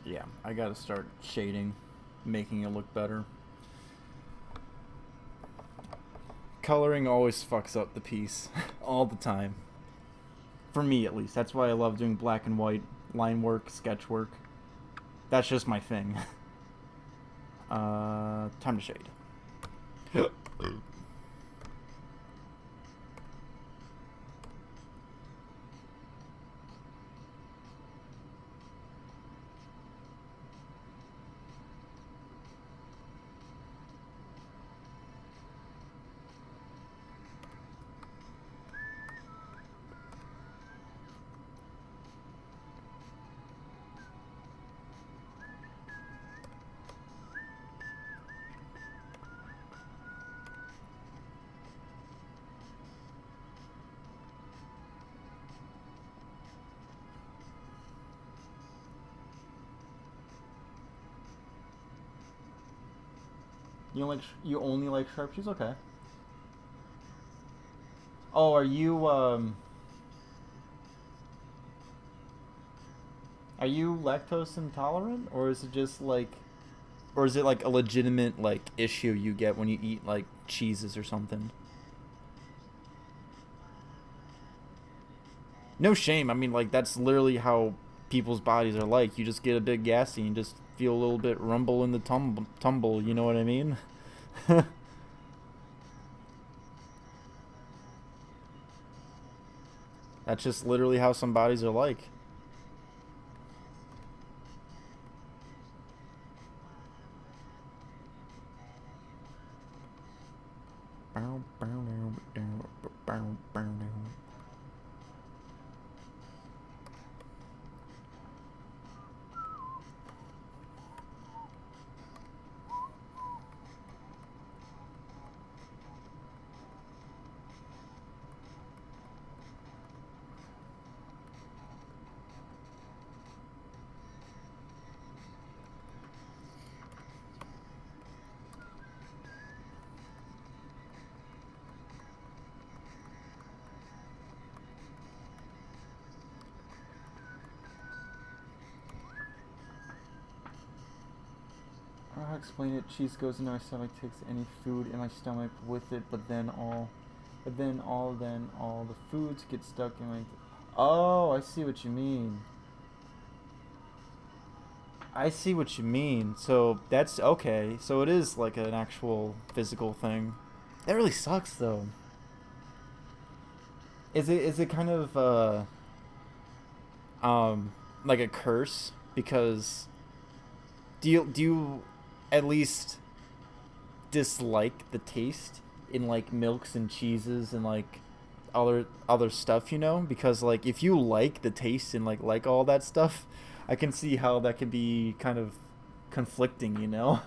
Yeah, I gotta start shading, making it look better. Coloring always fucks up the piece, all the time. For me, at least. That's why I love doing black and white line work, sketch work. That's just my thing. Time to shade. You don't like you only like sharp cheese? Okay. Oh, are you lactose intolerant, or is it just like, or is it like a legitimate like issue you get when you eat like cheeses or something? No shame. I mean, like that's literally how people's bodies are like. You just get a bit gassy and just feel a little bit rumble in the tumble. You know what I mean? That's just literally how some bodies are like. I'll explain it. Cheese goes into my stomach, takes any food in my stomach with it, but then all the foods get stuck in my. Oh, I see what you mean. I see what you mean. So that's okay. So it is like an actual physical thing. That really sucks, though. Is it kind of like a curse because do you at least dislike the taste in like milks and cheeses and like other stuff, because like if you like the taste and like all that stuff, I can see how that could be kind of conflicting. What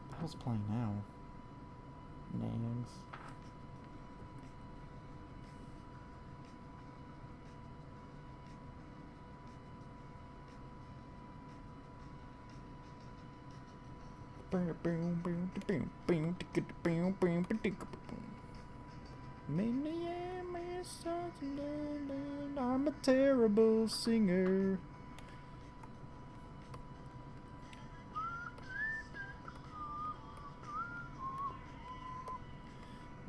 the hell's playing now? Names. I'm a terrible singer.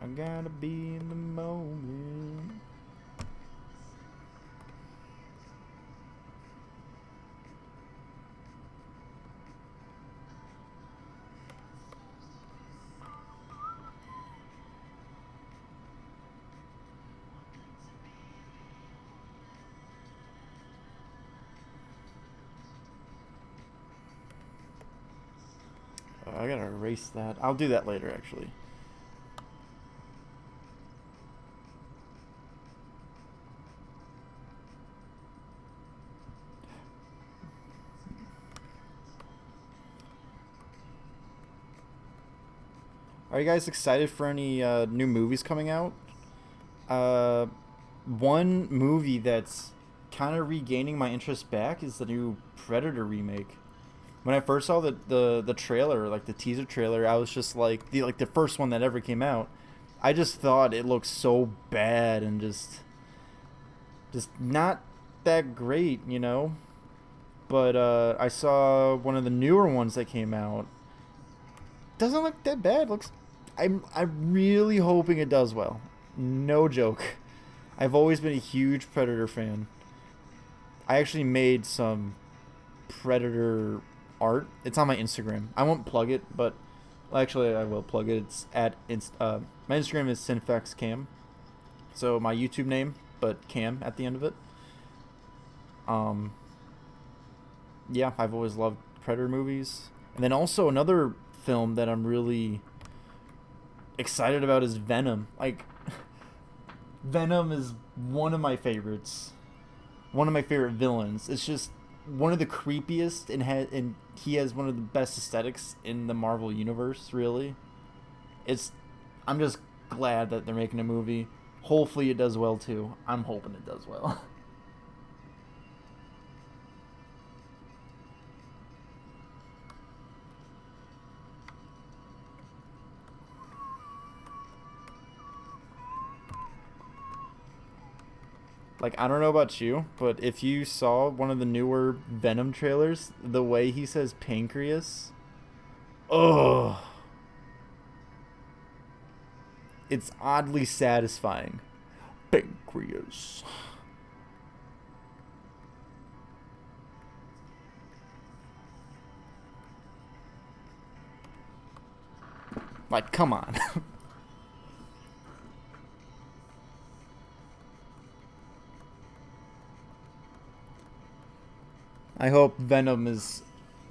I gotta be in the moment. I gotta erase that. I'll do that later, actually. Are you guys excited for any new movies coming out? Uh, One movie that's kind of regaining my interest back is the new Predator remake. When I first saw the trailer, like the teaser trailer, I was just like the first one that ever came out. I just thought it looked so bad and just not that great. But I saw one of the newer ones that came out. Doesn't look that bad. Looks. I'm really hoping it does well. No joke. I've always been a huge Predator fan. I actually made some Predator art. It's on my Instagram. I won't plug it, but well, actually I will plug it. It's at my Instagram is synfexcam. So my YouTube name, but Cam at the end of it. Um, yeah, I've always loved Predator movies. And then also another film that I'm really excited about is Venom. Like Venom is one of my favorites. One of my favorite villains. It's just one of the creepiest and he has one of the best aesthetics in the Marvel universe. Really, it's. I'm just glad that they're making a movie. Hopefully, it does well too. I'm hoping it does well. Like, I don't know about you, but if you saw one of the newer Venom trailers, the way he says pancreas, oh, it's oddly satisfying. Pancreas. Like, come on. I hope Venom is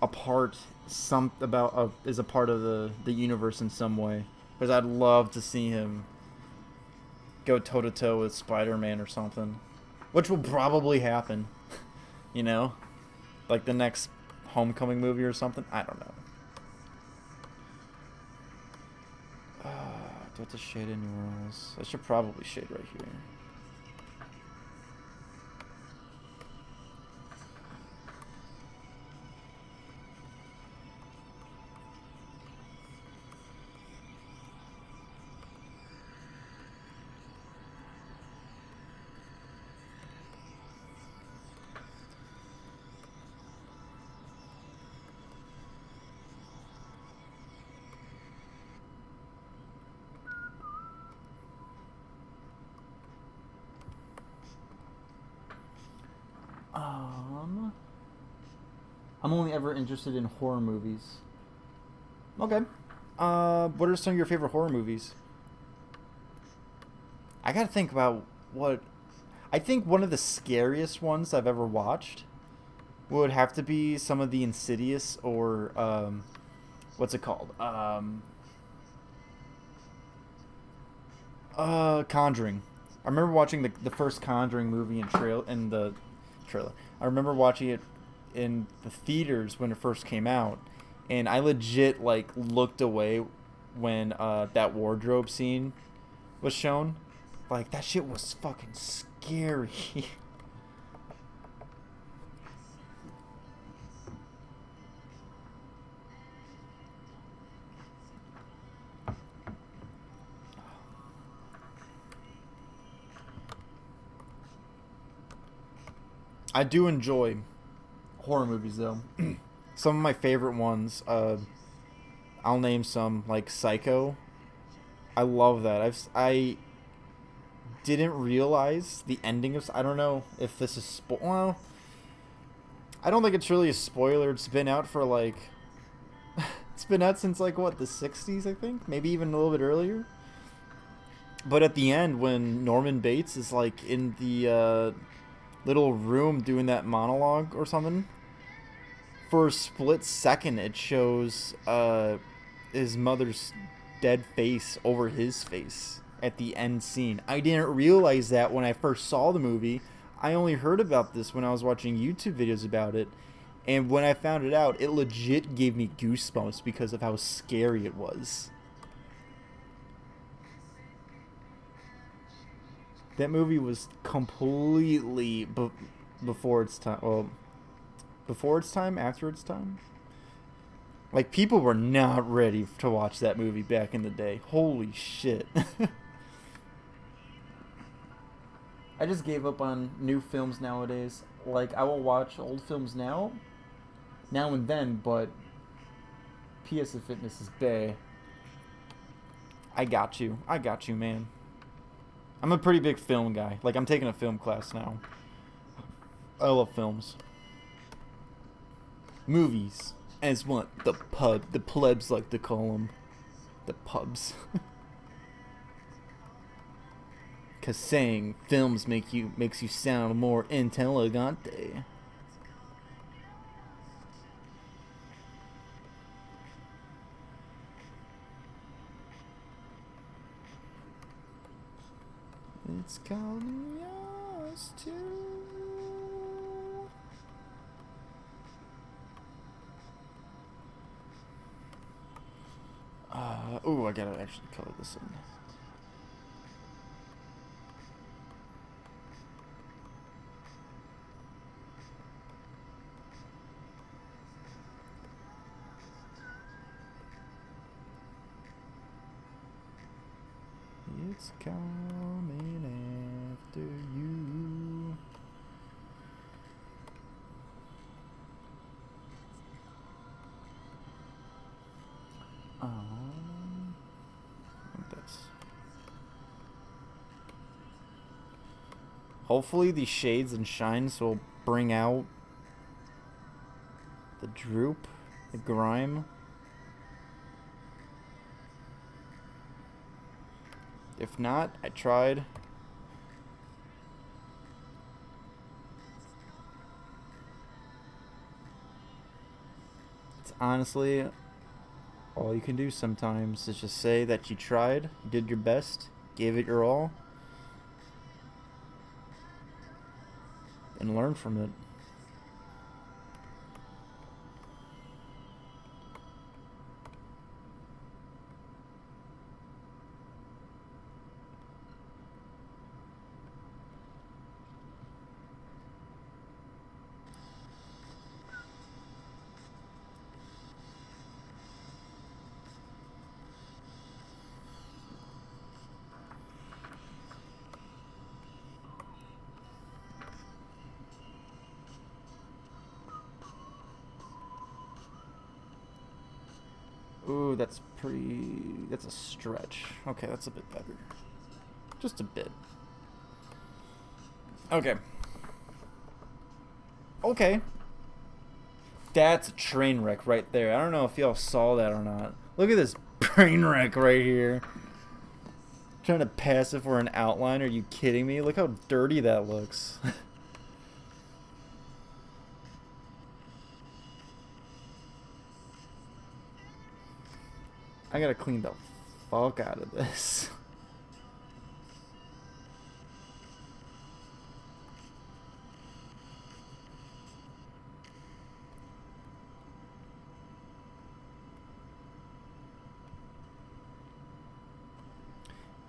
a part is a part of the universe in some way, because I'd love to see him go toe to toe with Spider-Man or something, which will probably happen. You know, like the next Homecoming movie or something. I don't know. Do I have to shade anywhere else? I should probably shade right here. I'm only ever interested in horror movies. Okay. What are some of your favorite horror movies? I gotta think about what. I think one of the scariest ones I've ever watched would have to be some of the Insidious or what's it called? Conjuring. I remember watching the first Conjuring movie in the trailer. I remember watching it in the theaters when it first came out, and I legit like looked away when that wardrobe scene was shown. Like, that shit was fucking scary. I do enjoy horror movies though. Some of my favorite ones, I'll name some, like Psycho. I love that. I didn't realize the ending of. I don't know if this is well. I don't think it's really a spoiler. It's been out for like. It's been out since like what, the '60s, I think, maybe even a little bit earlier. But at the end, when Norman Bates is like in the little room doing that monologue or something, for a split second it shows his mother's dead face over his face at the end scene. I didn't realize that when I first saw the movie. I only heard about this when I was watching YouTube videos about it. And when I found it out, it legit gave me goosebumps because of how scary it was. That movie was completely before its time. Well, before its time, after its time. Like, people were not ready to watch that movie back in the day. Holy shit. I just gave up on new films nowadays. Like, I will watch old films now and then, but PS of Fitness is bae. I got you, man. I'm a pretty big film guy. Like, I'm taking a film class now. I love films. Movies, as what the plebs like to call them. The pubs. Cause saying films makes you sound more intelligente. It's calling us too. Oh, I gotta actually color this in. It's coming after you. That's. Hopefully these shades and shines will bring out the droop, the grime. If not, I tried. It's honestly all you can do sometimes is just say that you tried, did your best, gave it your all, and learn from it. Ooh, that's a stretch. Okay, that's a bit better. Just a bit. Okay. Okay. That's a train wreck right there. I don't know if y'all saw that or not. Look at this train wreck right here. Trying to pass it for an outline. Are you kidding me? Look how dirty that looks. I gotta clean the fuck out of this.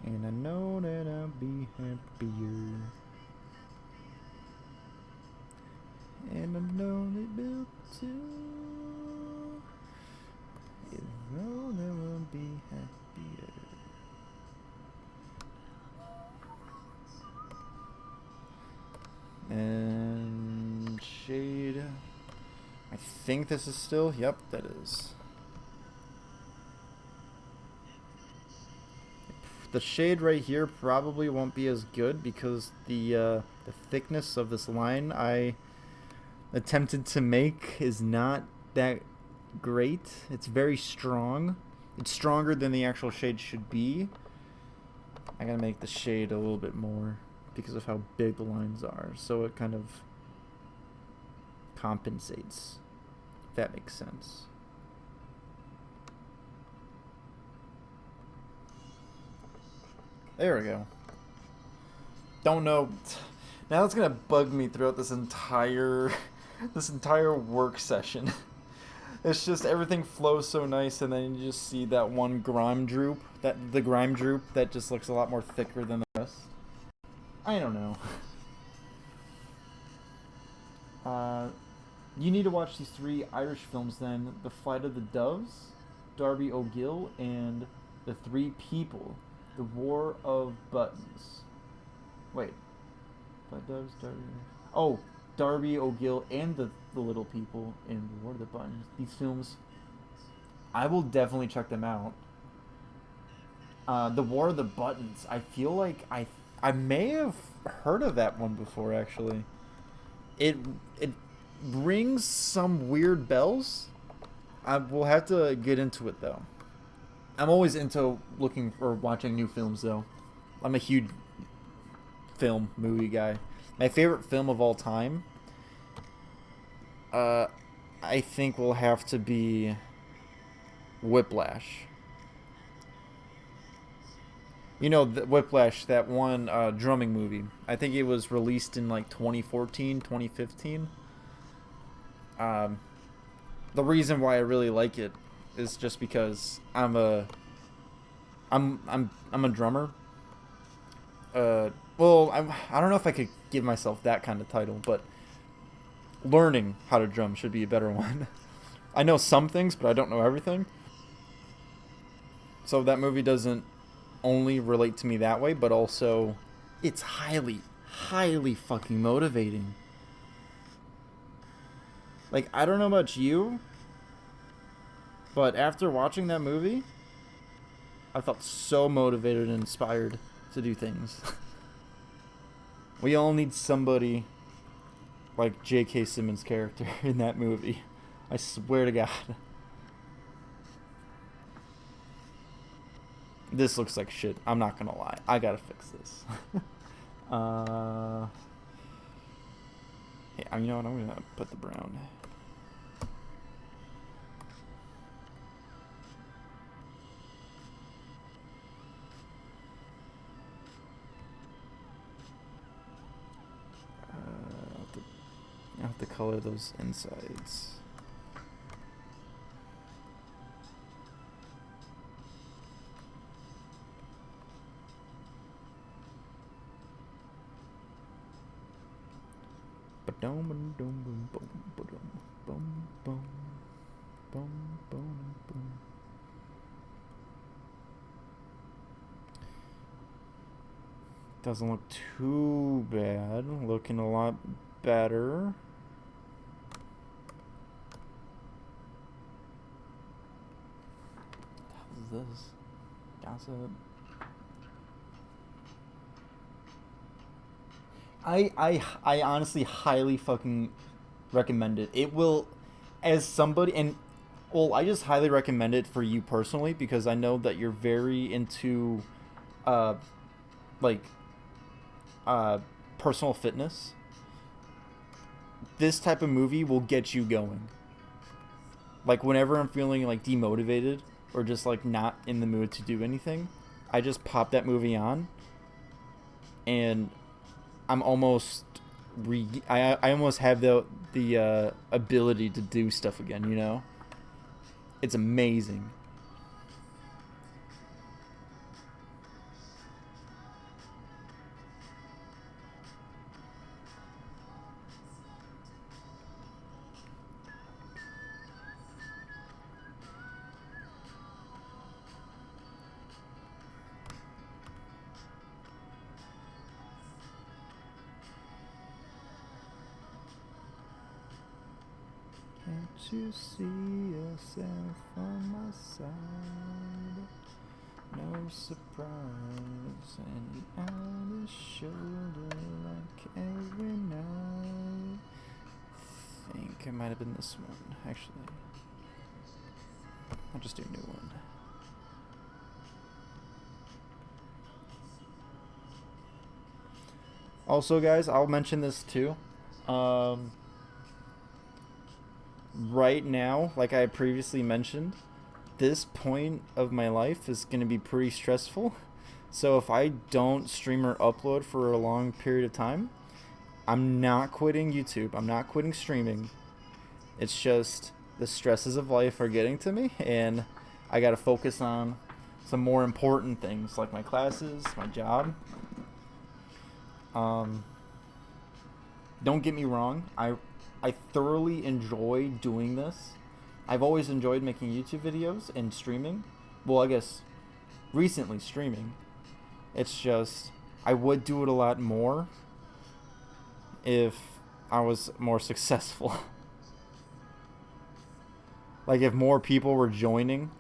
And I know that I'll be happier. And I know they built too. You know that we'll be happier. And shade. I think this is still. Yep, that is. The shade right here probably won't be as good because the thickness of this line I attempted to make is not that great. It's very strong. It's stronger than the actual shade should be. I gotta make the shade a little bit more because of how big the lines are, so it kind of compensates, if that makes sense. There we go. Don't know. Now it's gonna bug me throughout this entire work session. It's just everything flows so nice, and then you just see that one grime droop, the grime droop that just looks a lot more thicker than the rest. I don't know. You need to watch these 3 Irish films then: The Flight of the Doves, Darby O'Gill, and The Three People. The War of Buttons. Wait. Flight Doves, Darby. Oh, Darby O'Gill and the Little People in The War of the Buttons. These films, I will definitely check them out. The War of the Buttons. I feel like I may have heard of that one before actually. It rings some weird bells. I will have to get into it though. I'm always into looking or watching new films, though. I'm a huge movie guy. My favorite film of all time, I think will have to be Whiplash. You know, Whiplash, that one drumming movie. I think it was released in like 2014, 2015. The reason why I really like it is just because I'm a I'm a drummer. Well, I don't know if I could give myself that kind of title, but learning how to drum should be a better one. I know some things, but I don't know everything. So that movie doesn't only relate to me that way, but also it's highly, highly fucking motivating. Like, I don't know about you, but after watching that movie, I felt so motivated and inspired to do things. We all need somebody like J.K. Simmons' character in that movie. I swear to God. This looks like shit. I'm not gonna lie. I gotta fix this. Hey, you know what? I'm gonna put the brown. I have to color those insides. Doesn't look too bad. Looking a lot better. What is this? Gossip. I honestly highly fucking recommend it. It will, as somebody, and well, I just highly recommend it for you personally because I know that you're very into, uh, like, personal fitness. This type of movie will get you going. Like, whenever I'm feeling like demotivated or just like not in the mood to do anything, I just pop that movie on, and I'm almost I almost have the ability to do stuff again, you know? It's amazing. Can't you see yourself on my side? No surprise, and on his shoulder like every night. I think it might have been this one, actually. I'll just do a new one. Also, guys, I'll mention this too. Right now, like I previously mentioned, this point of my life is going to be pretty stressful. So if I don't stream or upload for a long period of time, I'm not quitting YouTube. I'm not quitting streaming. It's just the stresses of life are getting to me, and I got to focus on some more important things like my classes, my job. Don't get me wrong. I thoroughly enjoy doing this. I've always enjoyed making YouTube videos and streaming. Well, I guess recently streaming. It's just I would do it a lot more if I was more successful. Like if more people were joining,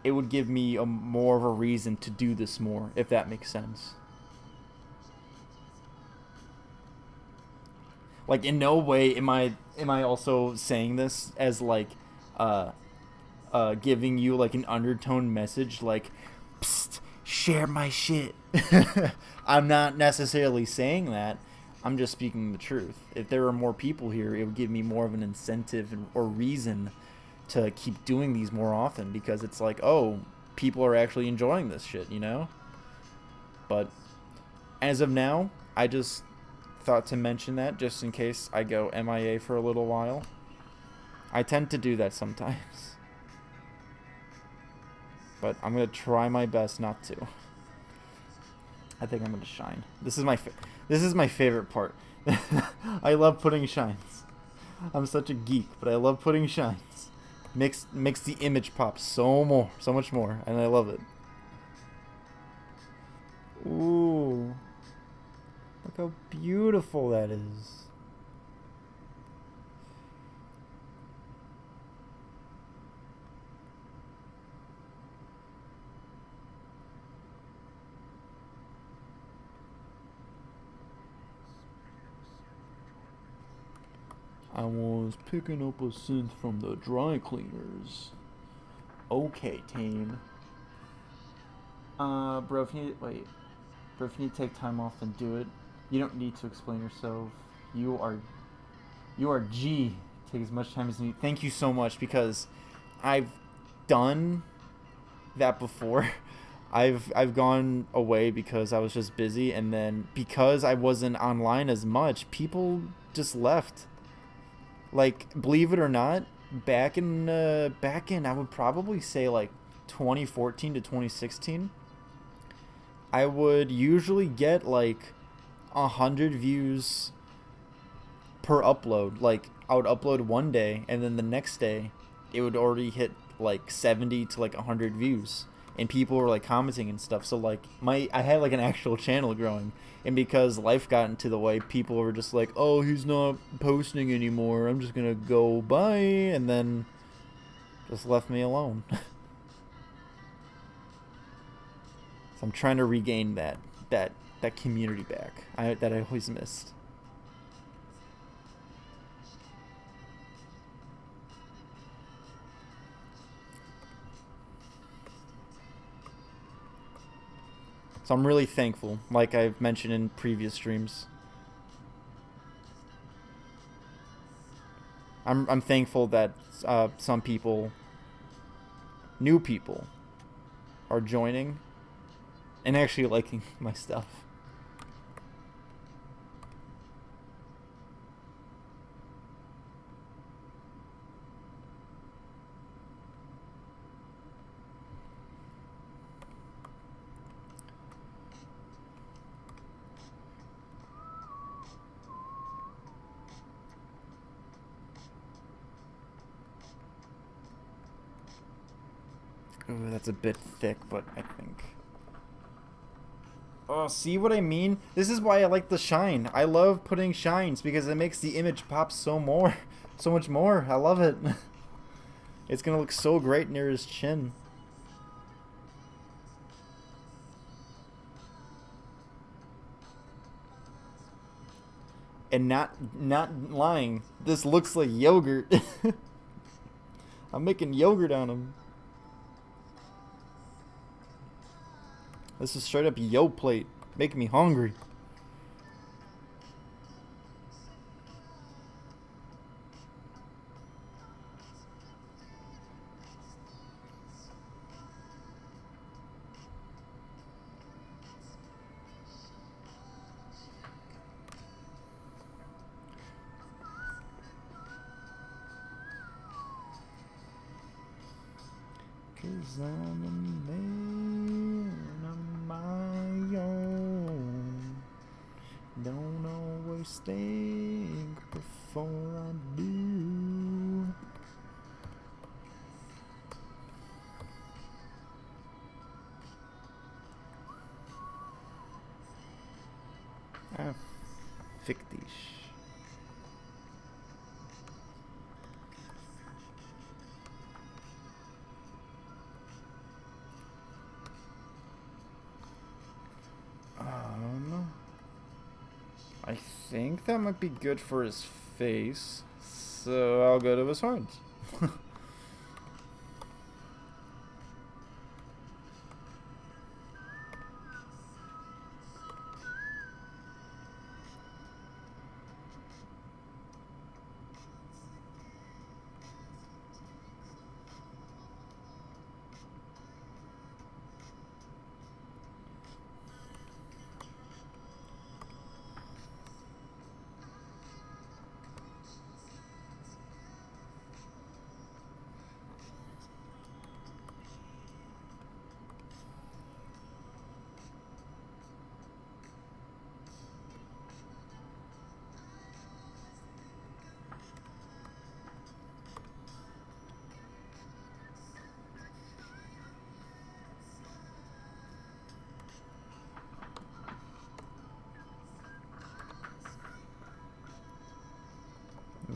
it would give me more of a reason to do this more, if that makes sense. Like in no way am I also saying this as like giving you like an undertone message like psst, share my shit. I'm not necessarily saying that. I'm just speaking the truth. If there were more people here, it would give me more of an incentive or reason to keep doing these more often because it's like, oh, people are actually enjoying this shit, you know? But as of now, I just thought to mention that just in case I go MIA for a little while. I tend to do that sometimes. but I'm gonna try my best not to. I think I'm gonna shine. This is my favorite part. I love putting shines. I'm such a geek, but I love putting shines. Makes the image pop so much more, and I love it. Ooh, look how beautiful that is. I was picking up a synth from the dry cleaners. Okay, team. Bro, if you need, wait, bro, if you need to take time off and do it, you don't need to explain yourself. You are G. Take as much time as you need. Thank you so much, because I've done that before. I've gone away because I was just busy, and then because I wasn't online as much, people just left. Like, believe it or not, back in I would probably say like 2014 to 2016, I would usually get like 100 views per upload. Like, I would upload one day, and then the next day it would already hit like 70 to like 100 views, and people were like commenting and stuff. So like, I had like an actual channel growing, and because life got into the way, people were just like, oh, he's not posting anymore, I'm just gonna go bye, and then just left me alone. So I'm trying to regain that community back, that I always missed. So I'm really thankful, like I've mentioned in previous streams. I'm thankful that some people, new people, are joining and actually liking my stuff. Ooh, that's a bit thick, but I think. Oh, see what I mean? This is why I like the shine. I love putting shines because it makes the image pop so much more. I love it. It's gonna look so great near his chin. And not lying, this looks like yogurt. I'm making yogurt on him. This is straight up yo plate, making me hungry. Cause I'm a man of my own. Don't always think before I do. Ah, fictish. I think that might be good for his face, so I'll go to his horns.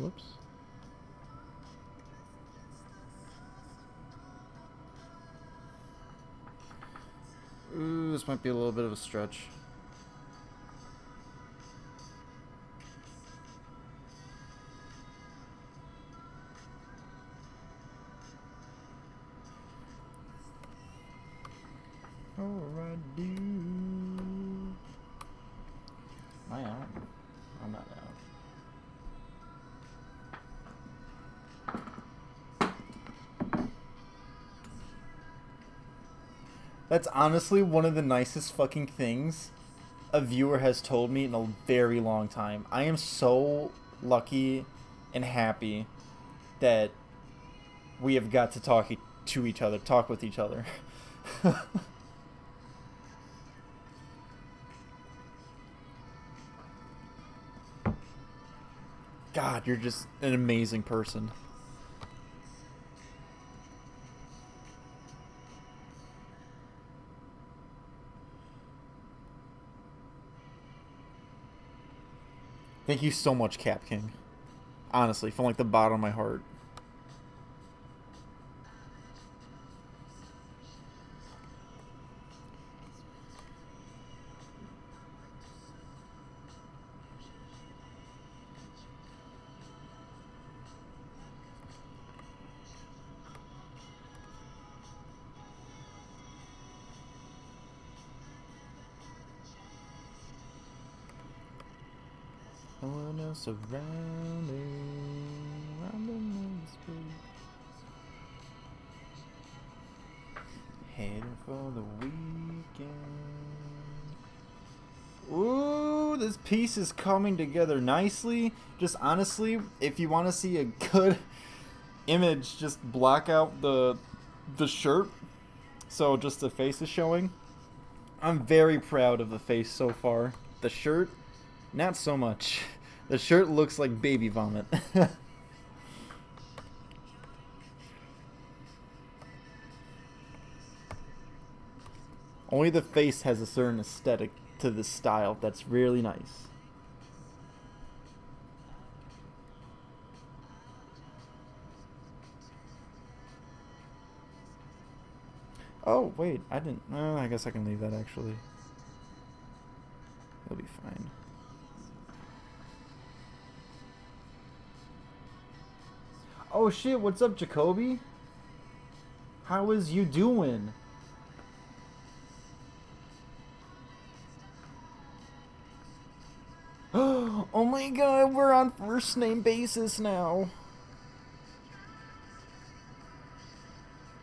Whoops. Ooh, this might be a little bit of a stretch. Am I out? I'm not out. That's honestly one of the nicest fucking things a viewer has told me in a very long time. I am so lucky and happy that we have got to talk with each other. God, you're just an amazing person. Thank you so much, Cap King. Honestly, from like the bottom of my heart. No one else around me. Heading for the weekend. Ooh, this piece is coming together nicely. Just honestly, if you want to see a good image, just block out the shirt, so just the face is showing. I'm very proud of the face so far. The shirt, not so much. The shirt looks like baby vomit. Only the face has a certain aesthetic to this style that's really nice. Oh, wait, I didn't... I guess I can leave that, actually. It'll be fine. Oh, shit, what's up, Jacoby? How is you doing? Oh my god, we're on first name basis now.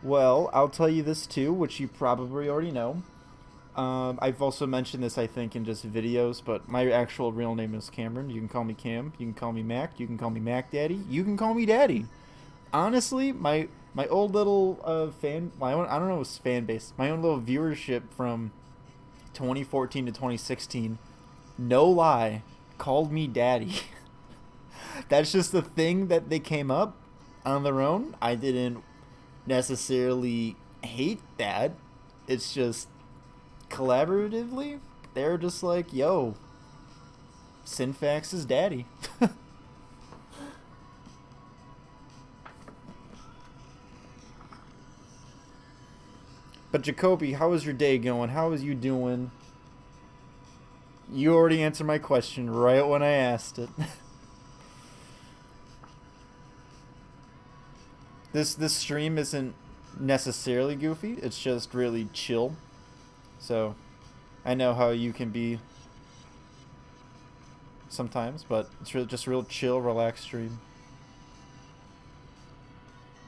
Well, I'll tell you this too, which you probably already know. I've also mentioned this, I think, in just videos, but my actual real name is Cameron. You can call me Cam. You can call me Mac. You can call me Mac Daddy. You can call me Daddy. Honestly, my old little my own, I don't know if it's fan base, my own little viewership from 2014 to 2016, no lie, called me Daddy. That's just the thing that they came up on their own. I didn't necessarily hate that. It's just collaboratively, they're just like, yo, Synfax is Daddy. But Jacoby, how is your day going? How is you doing? You already answered my question right when I asked it. This stream isn't necessarily goofy. It's just really chill. So, I know how you can be sometimes, but it's really just real chill, relaxed stream.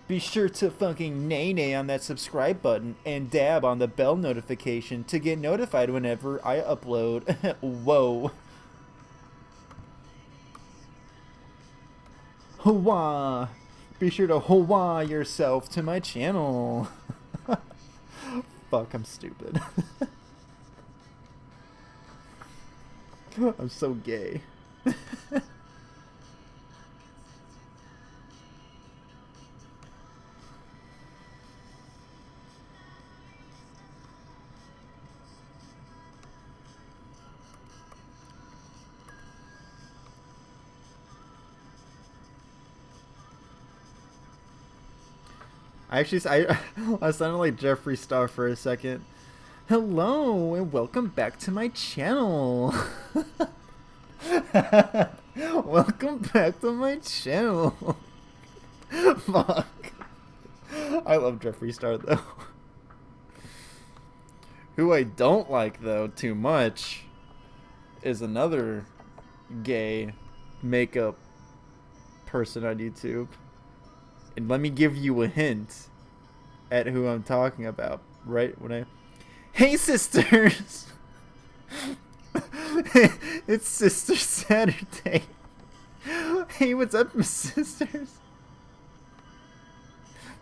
Be sure to fucking nay on that subscribe button and dab on the bell notification to get notified whenever I upload. Whoa. Hoo-wah. Be sure to hoo-wah yourself to my channel. Fuck, I'm stupid. I'm so gay. I sounded like Jeffree Star for a second. Hello and welcome back to my channel. Welcome back to my channel. Fuck. I love Jeffree Star though. Who I don't like though too much is another gay makeup person on YouTube. And let me give you a hint at who I'm talking about. Right when I... Hey sisters! It's Sister Saturday. Hey, what's up, my sisters?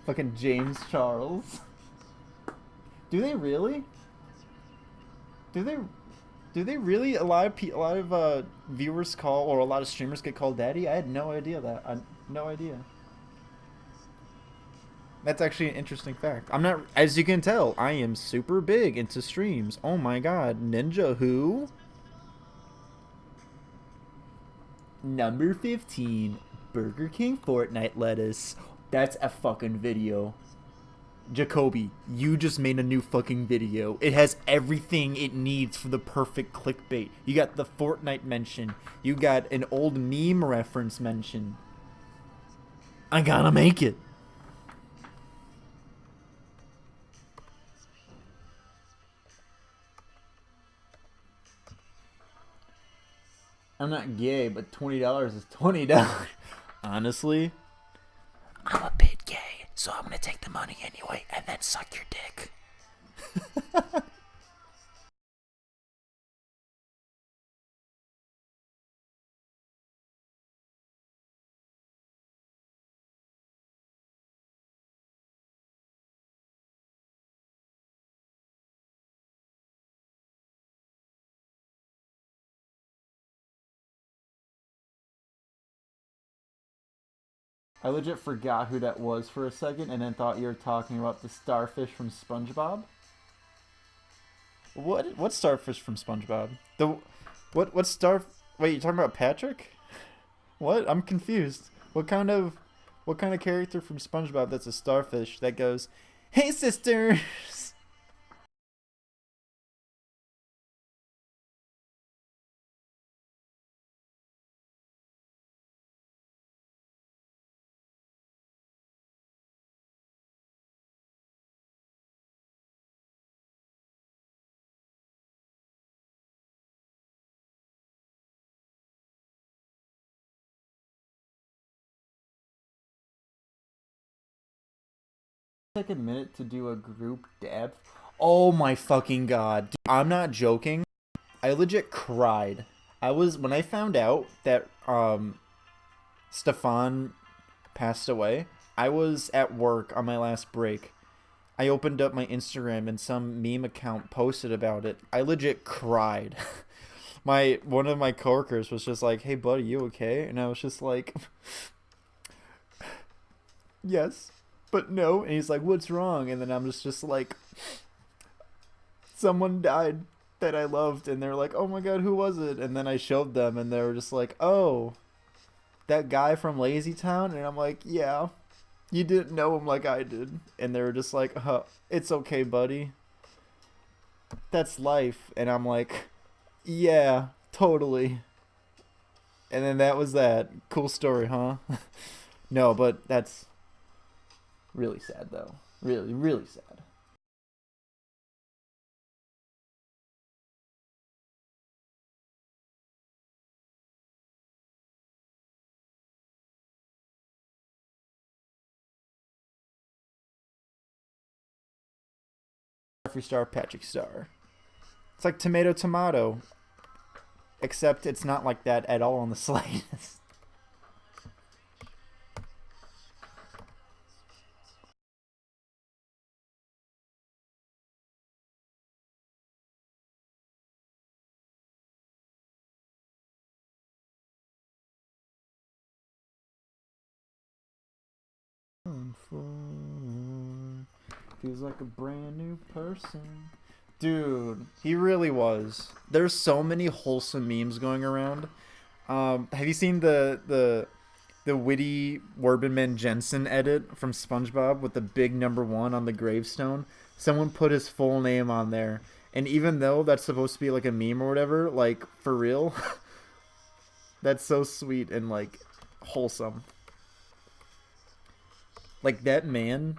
Fucking James Charles. Do they really? Do they really? A lot of viewers call, or a lot of streamers get called daddy? I had no idea that. No idea. That's actually an interesting fact. I'm not, as you can tell, I am super big into streams. Oh my god, Ninja who? Number 15, Burger King Fortnite lettuce. That's a fucking video. Jacoby, you just made a new fucking video. It has everything it needs for the perfect clickbait. You got the Fortnite mention. You got an old meme reference mention. I gotta make it. I'm not gay, but $20 is $20. Honestly, I'm a bit gay, so I'm gonna take the money anyway and then suck your dick. I legit forgot who that was for a second and then thought you were talking about the starfish from SpongeBob. What starfish from SpongeBob? The what star? Wait, you talking about Patrick? What? I'm confused. What kind of character from SpongeBob that's a starfish that goes, "Hey sisters"? Take a minute to do a group dab. Oh my fucking god. Dude, I'm not joking. I legit cried. When I found out that Stefan passed away, I was at work on my last break. I opened up my Instagram and some meme account posted about it. I legit cried. One of my coworkers was just like, "Hey buddy, you okay?" And I was just like, "Yes, but no." And he's like, "What's wrong?" And then I'm just like, "Someone died that I loved." And they're like, "Oh my god, who was it?" And then I showed them and they were just like, "Oh, that guy from Lazy Town?" And I'm like, "Yeah, you didn't know him like I did." And they were just like, "It's okay, buddy. That's life." And I'm like, "Yeah, totally." And then that was that. Cool story, huh? No, but that's really sad, though. Really, really sad. Jeffree Star, Patrick Star. It's like tomato, tomato. Except it's not like that at all on the slightest. Feels like a brand new person. Dude, he really was. There's so many wholesome memes going around. Have you seen the the witty Werbenman Jensen edit from SpongeBob with the big #1 on the gravestone. Someone put his full name on there, and even though that's supposed to be like a meme or whatever, like for real, that's so sweet and like wholesome. Like that man,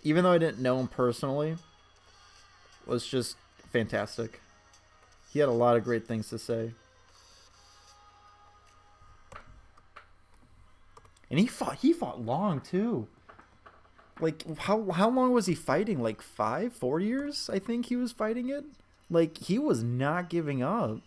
even though I didn't know him personally, was just fantastic. He had a lot of great things to say. And he fought long too. Like how long was he fighting? Like 4 years, I think he was fighting it. Like he was not giving up.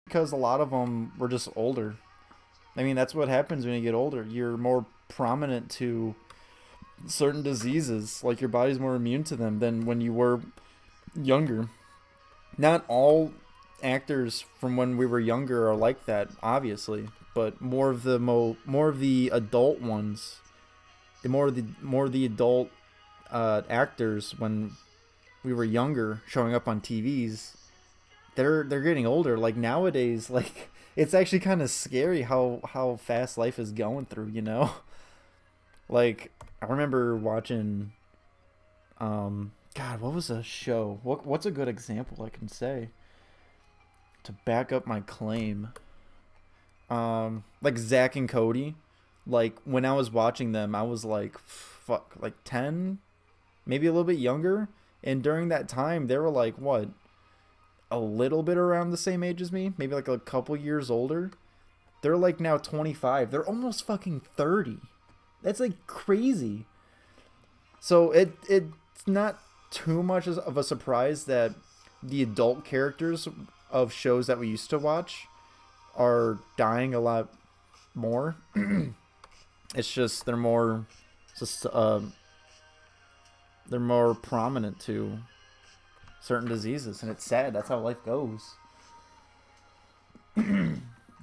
Because a lot of them were just older. I mean, that's what happens when you get older. You're more prominent to certain diseases, like your body's more immune to them than when you were younger. Not all actors from when we were younger are like that, obviously, but more of the adult ones, the more of the adult actors when we were younger showing up on TVs, they're getting older. Like nowadays, like it's actually kind of scary how fast life is going through. You know, like I remember watching, God, what was a show? What's a good example I can say to back up my claim? Like Zach and Cody. Like when I was watching them, I was like, fuck, like 10, maybe a little bit younger. And during that time, they were like what, a little bit around the same age as me, maybe like a couple years older. They're like now 25. They're almost fucking 30. That's like crazy. So it's not too much of a surprise that the adult characters of shows that we used to watch are dying a lot more. It's just just they're more prominent to certain diseases, and it's sad. That's how life goes.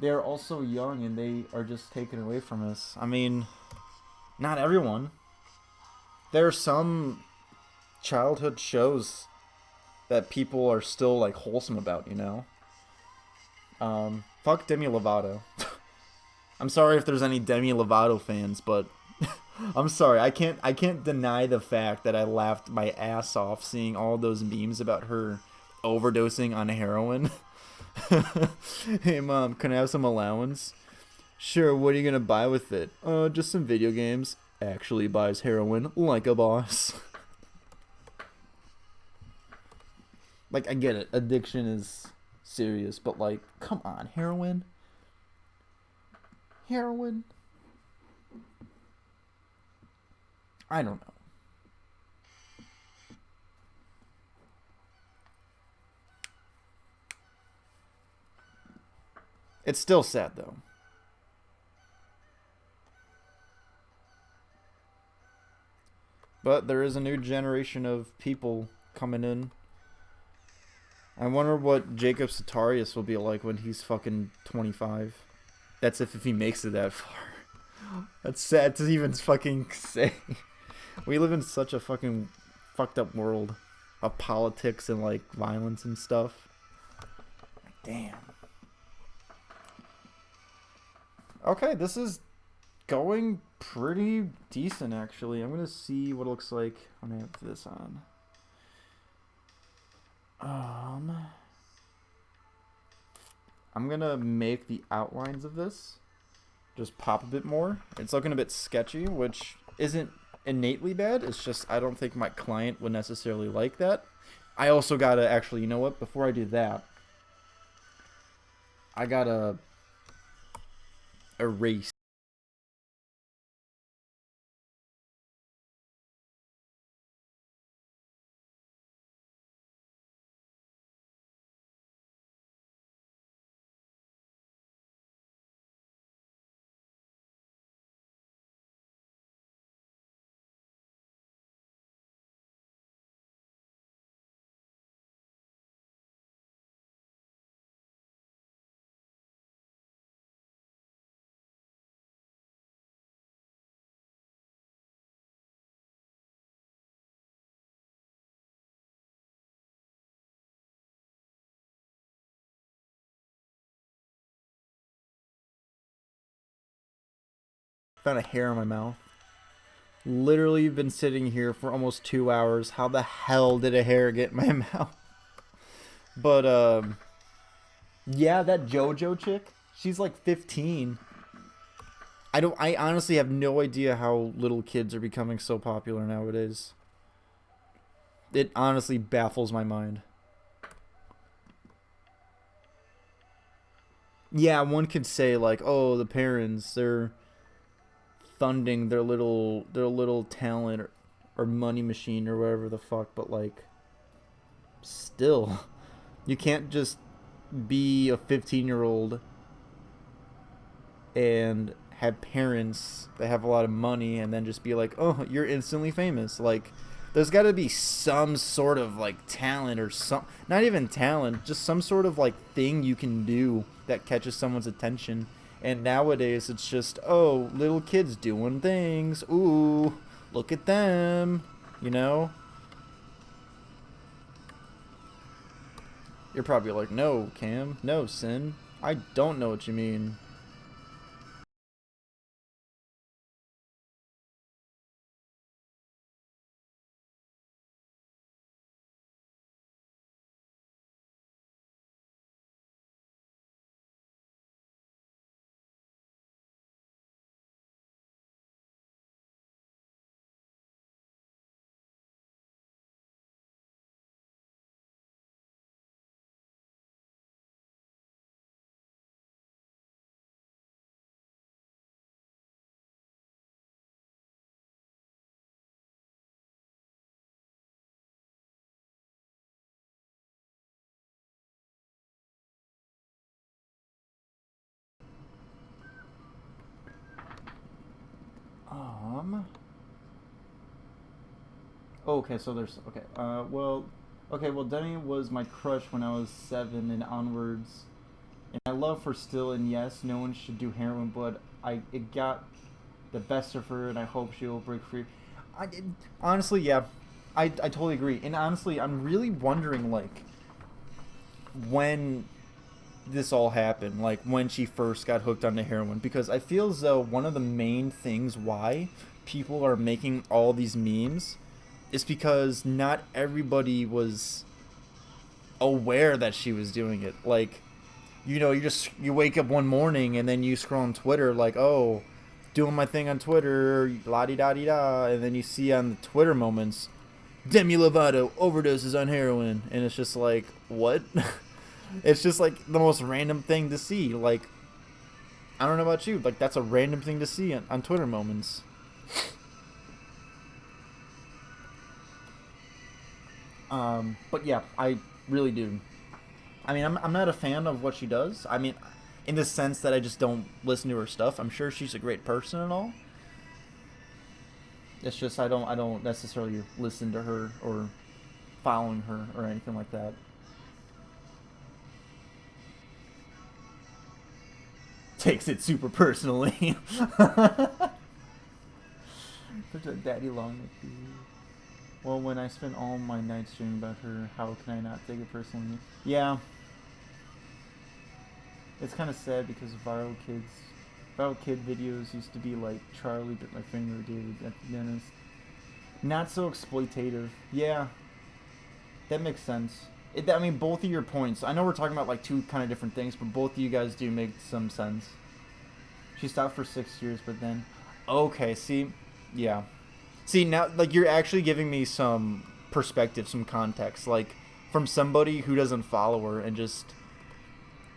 They're also young, and they are just taken away from us. I mean, not everyone. There are some childhood shows that people are still like wholesome about, you know. Fuck Demi Lovato. I'm sorry if there's any Demi Lovato fans, but I'm sorry. I can't deny the fact that I laughed my ass off seeing all those memes about her overdosing on heroin. Hey mom, can I have some allowance? Sure, what are you gonna buy with it? Just some video games. Actually buys heroin like a boss. Like I get it, addiction is serious, but like, come on, heroin? Heroin? I don't know. It's still sad though. But there is a new generation of people coming in. I wonder what Jacob Sartorius will be like when he's fucking 25. That's if he makes it that far. That's sad to even fucking say. We live in such a fucking fucked up world of politics and like violence and stuff. Damn. Okay, this is going pretty decent actually. I'm gonna see what it looks like when I have this on. Um, I'm gonna make the outlines of this just pop a bit more. It's looking a bit sketchy, which isn't innately bad. It's just I don't think my client would necessarily like that. I also gotta actually, you know what? Before I do that, I gotta erase. Found a hair in my mouth. Literally been sitting here for almost 2 hours. How the hell did a hair get in my mouth? But yeah, that JoJo chick, she's like 15. I honestly have no idea how little kids are becoming so popular nowadays. It honestly baffles my mind. Yeah, one could say like, "Oh, the parents, they're funding their little talent or money machine or whatever the fuck," but like still, you can't just be a 15-year-old and have parents that have a lot of money and then just be like, oh, you're instantly famous. Like, there's got to be some sort of like talent or some, not even talent, just some sort of like thing you can do that catches someone's attention. And nowadays it's just, oh, little kids doing things. Ooh, look at them. You know? You're probably like, no, Cam, no, Sin. I don't know what you mean. Um, Okay, so there's okay. Okay. Well, Demi was my crush when I was 7 and onwards, and I love her still. And yes, no one should do heroin, but it got the best of her, and I hope she will break free. Honestly, yeah, I totally agree. And honestly, I'm really wondering like when this all happened, like when she first got hooked onto heroin, because I feel as though one of the main things why people are making all these memes is because not everybody was aware that she was doing it. Like, you wake up one morning and then you scroll on Twitter like, oh, doing my thing on Twitter, la di da di da, and then you see on the Twitter moments, Demi Lovato overdoses on heroin, and it's just like, what? It's just like the most random thing to see. Like, I don't know about you, like that's a random thing to see on Twitter moments. But yeah, I really do. I mean, I'm not a fan of what she does. I mean, in the sense that I just don't listen to her stuff. I'm sure she's a great person and all. It's just I don't necessarily listen to her or following her or anything like that. Takes it super personally. Such a daddy long neck. Well, when I spend all my nights dreaming about her, how can I not take it personally? Yeah, it's kind of sad because viral kids about kid videos used to be like Charlie bit my finger, David at the dentist. Not so exploitative. Yeah, that makes sense. I mean, both of your points. I know we're talking about like two kind of different things, but both of you guys do make some sense. She stopped for 6 years, but then, okay, see, yeah, see now, like you're actually giving me some perspective, some context, like from somebody who doesn't follow her and just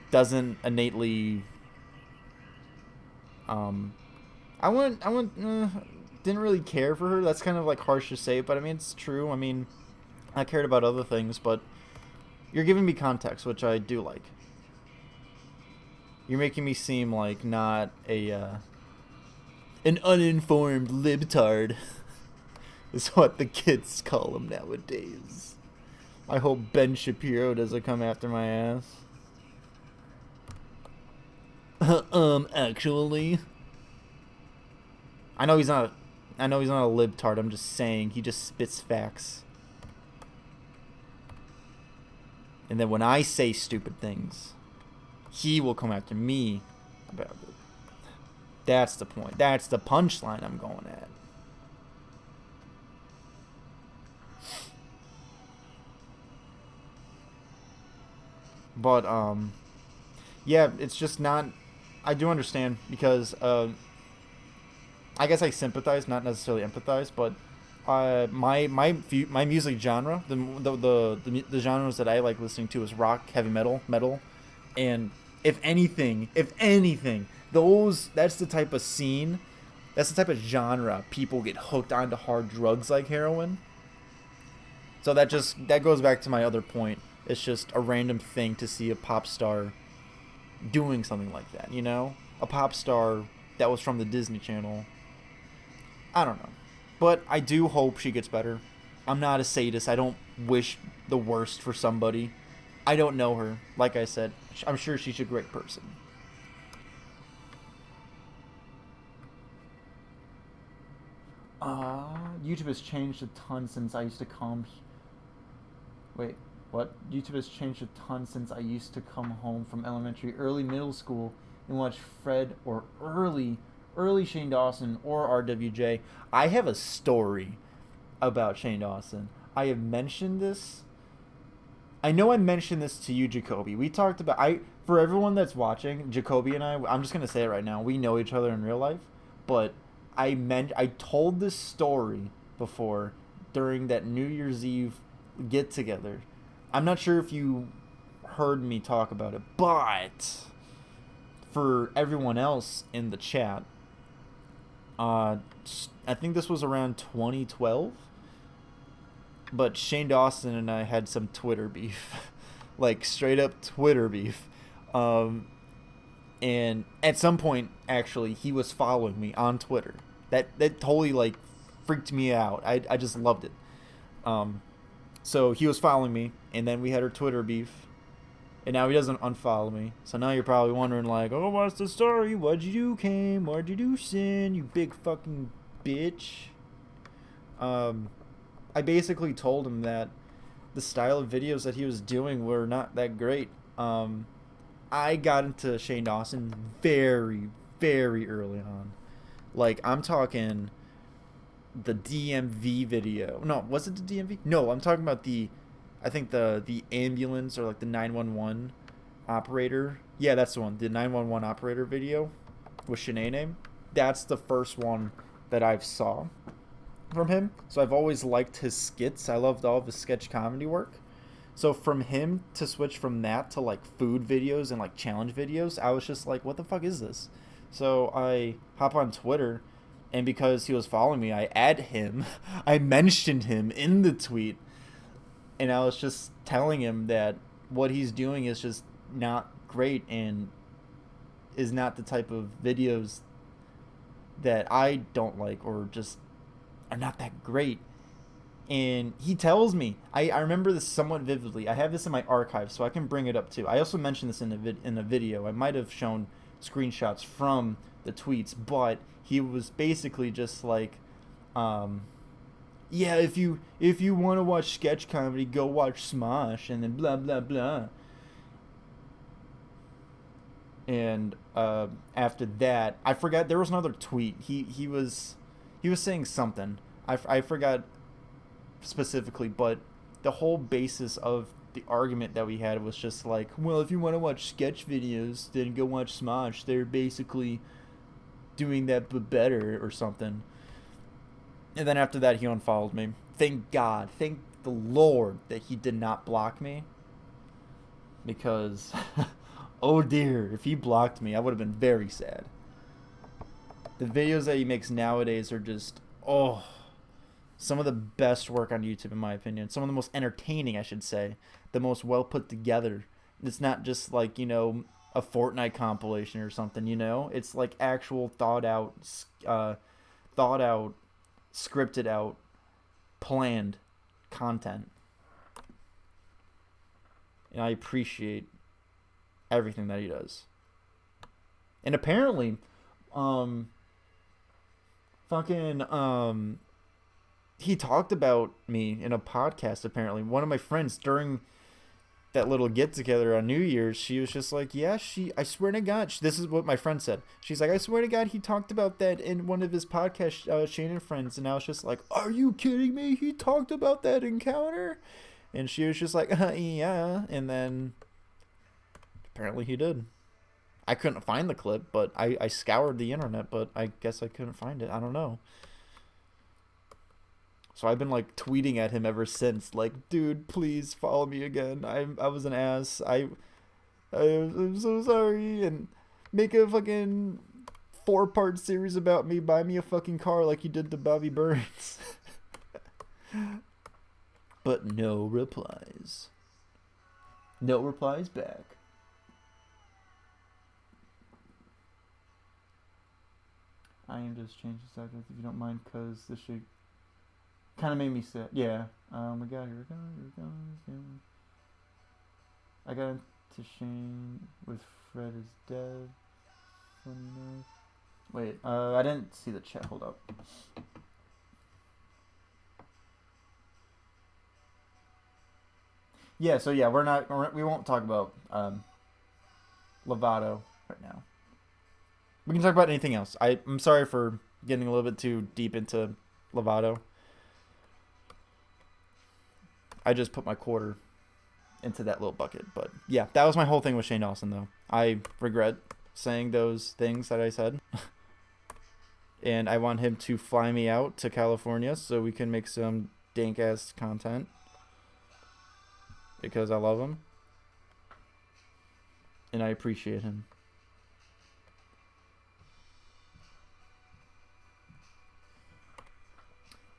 doesn't innately. Didn't really care for her. That's kind of like harsh to say, but I mean it's true. I mean, I cared about other things, but you're giving me context, which I do like. You're making me seem like not an uninformed libtard is what the kids call him nowadays. I hope Ben Shapiro doesn't come after my ass. Actually, I know he's not. I know he's not a libtard. I'm just saying he just spits facts. And then when I say stupid things, he will come after me about it. That's the point. That's the punchline I'm going at. But yeah, it's just not. I do understand because I guess I sympathize, not necessarily empathize, but my music genre, the genres that I like listening to is rock, heavy metal, and if anything, that's the type of scene, that's the type of genre people get hooked onto hard drugs like heroin. So that goes back to my other point. It's just a random thing to see a pop star doing something like that, you know? A pop star that was from the Disney Channel. I don't know. But I do hope she gets better. I'm not a sadist. I don't wish the worst for somebody. I don't know her. Like I said, I'm sure she's a great person. YouTube has changed a ton since I used to come. Wait, what? YouTube has changed a ton since I used to come home from elementary, early middle school, and watch Fred or early Shane Dawson or RWJ. I have a story about Shane Dawson. I have mentioned this. I know I mentioned this to you, Jacoby. We talked about for everyone that's watching, Jacoby and I'm just gonna say it right now. We know each other in real life, but I told this story before during that New Year's Eve get together. I'm not sure if you heard me talk about it, but for everyone else in the chat, I think this was around 2012, but Shane Dawson and I had some Twitter beef, like straight up Twitter beef. And at some point, actually, he was following me on Twitter. That totally like freaked me out. I just loved it. So he was following me, and then we had our Twitter beef, and now he doesn't unfollow me. So now you're probably wondering like, oh, what's the story? What'd you do, Cam? What'd you do, Sin? You big fucking bitch. I basically told him that the style of videos that he was doing were not that great. I got into Shane Dawson very, very early on. Like, I'm talking the DMV video. No, was it the DMV? No, I'm talking about I think the ambulance or like the 911 operator. Yeah, that's the one. The 911 operator video with Shanae name. That's the first one that I've saw from him. So I've always liked his skits. I loved all of his sketch comedy work. So from him to switch from that to like food videos and like challenge videos, I was just like, what the fuck is this? So I hop on Twitter, and because he was following me, I add him. I mentioned him in the tweet, and I was just telling him that what he's doing is just not great and is not the type of videos that I don't like or just are not that great. And he tells me, I remember this somewhat vividly. I have this in my archive, so I can bring it up too. I also mentioned this in a video. I might have shown screenshots from the tweets, but he was basically just like, yeah, if you want to watch sketch comedy, go watch Smosh, and then blah blah blah. And after that, I forgot there was another tweet. He was saying something. I forgot specifically, but the whole basis of the argument that we had was just like, well, if you want to watch sketch videos, then go watch Smosh. They're basically doing that but better or something. And then after that, he unfollowed me. Thank God, thank the Lord that he did not block me, because oh dear, if he blocked me, I would have been very sad. The videos that he makes nowadays are just, oh, some of the best work on YouTube in my opinion. Some of the most entertaining, I should say. The most well put together. It's not just like, a Fortnite compilation or something. It's like actual thought out, scripted out, planned content. And I appreciate everything that he does. And apparently, um, fucking, he talked about me in a podcast. Apparently, one of my friends during that little get together on New Year's, she was just like, yeah, I swear to God, this is what my friend said. She's like, I swear to God, he talked about that in one of his podcasts, Shane and Friends. And I was just like, are you kidding me? He talked about that encounter? And she was just like, yeah. And then apparently he did. I couldn't find the clip, but I scoured the internet, but I guess I couldn't find it. I don't know. So I've been like tweeting at him ever since, like, dude, please follow me again. I was an ass. I'm so sorry, and make a fucking 4-part series about me. Buy me a fucking car like you did to Bobby Burns. But no replies. No replies back. I am just changing subject if you don't mind, cause this shit kind of made me sad. Yeah. We got here. I got into Shane with Fred is dead. Funny enough. Wait. I didn't see the chat. Hold up. Yeah. So yeah, we won't talk about Lovato right now. We can talk about anything else. I'm sorry for getting a little bit too deep into Lovato. I just put my quarter into that little bucket. But yeah, that was my whole thing with Shane Dawson, though. I regret saying those things that I said. And I want him to fly me out to California so we can make some dank ass content. Because I love him. And I appreciate him.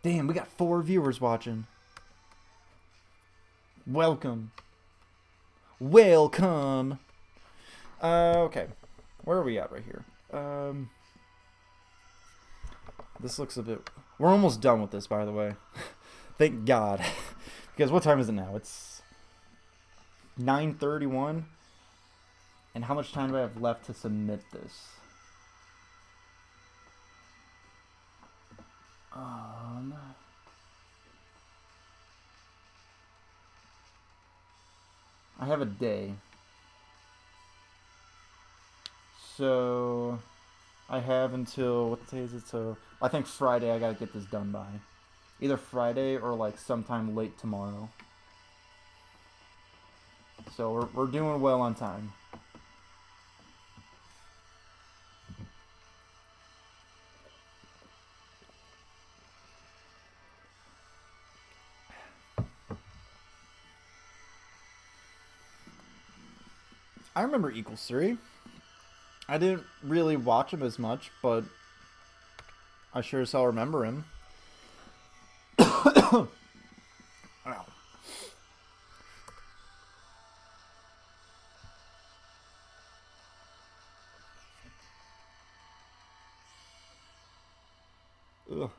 Damn, we got 4 viewers watching. Welcome. Welcome. Okay. Where are we at right here? This looks a bit... We're almost done with this, by the way. Thank God. Because what time is it now? It's 9:31. And how much time do I have left to submit this? I have a day. So I have until, what day is it? So I think Friday I gotta get this done by. Either Friday or like sometime late tomorrow. So we're doing well on time. I remember Equals 3. I didn't really watch him as much, but I sure as hell remember him. Ow. Ugh.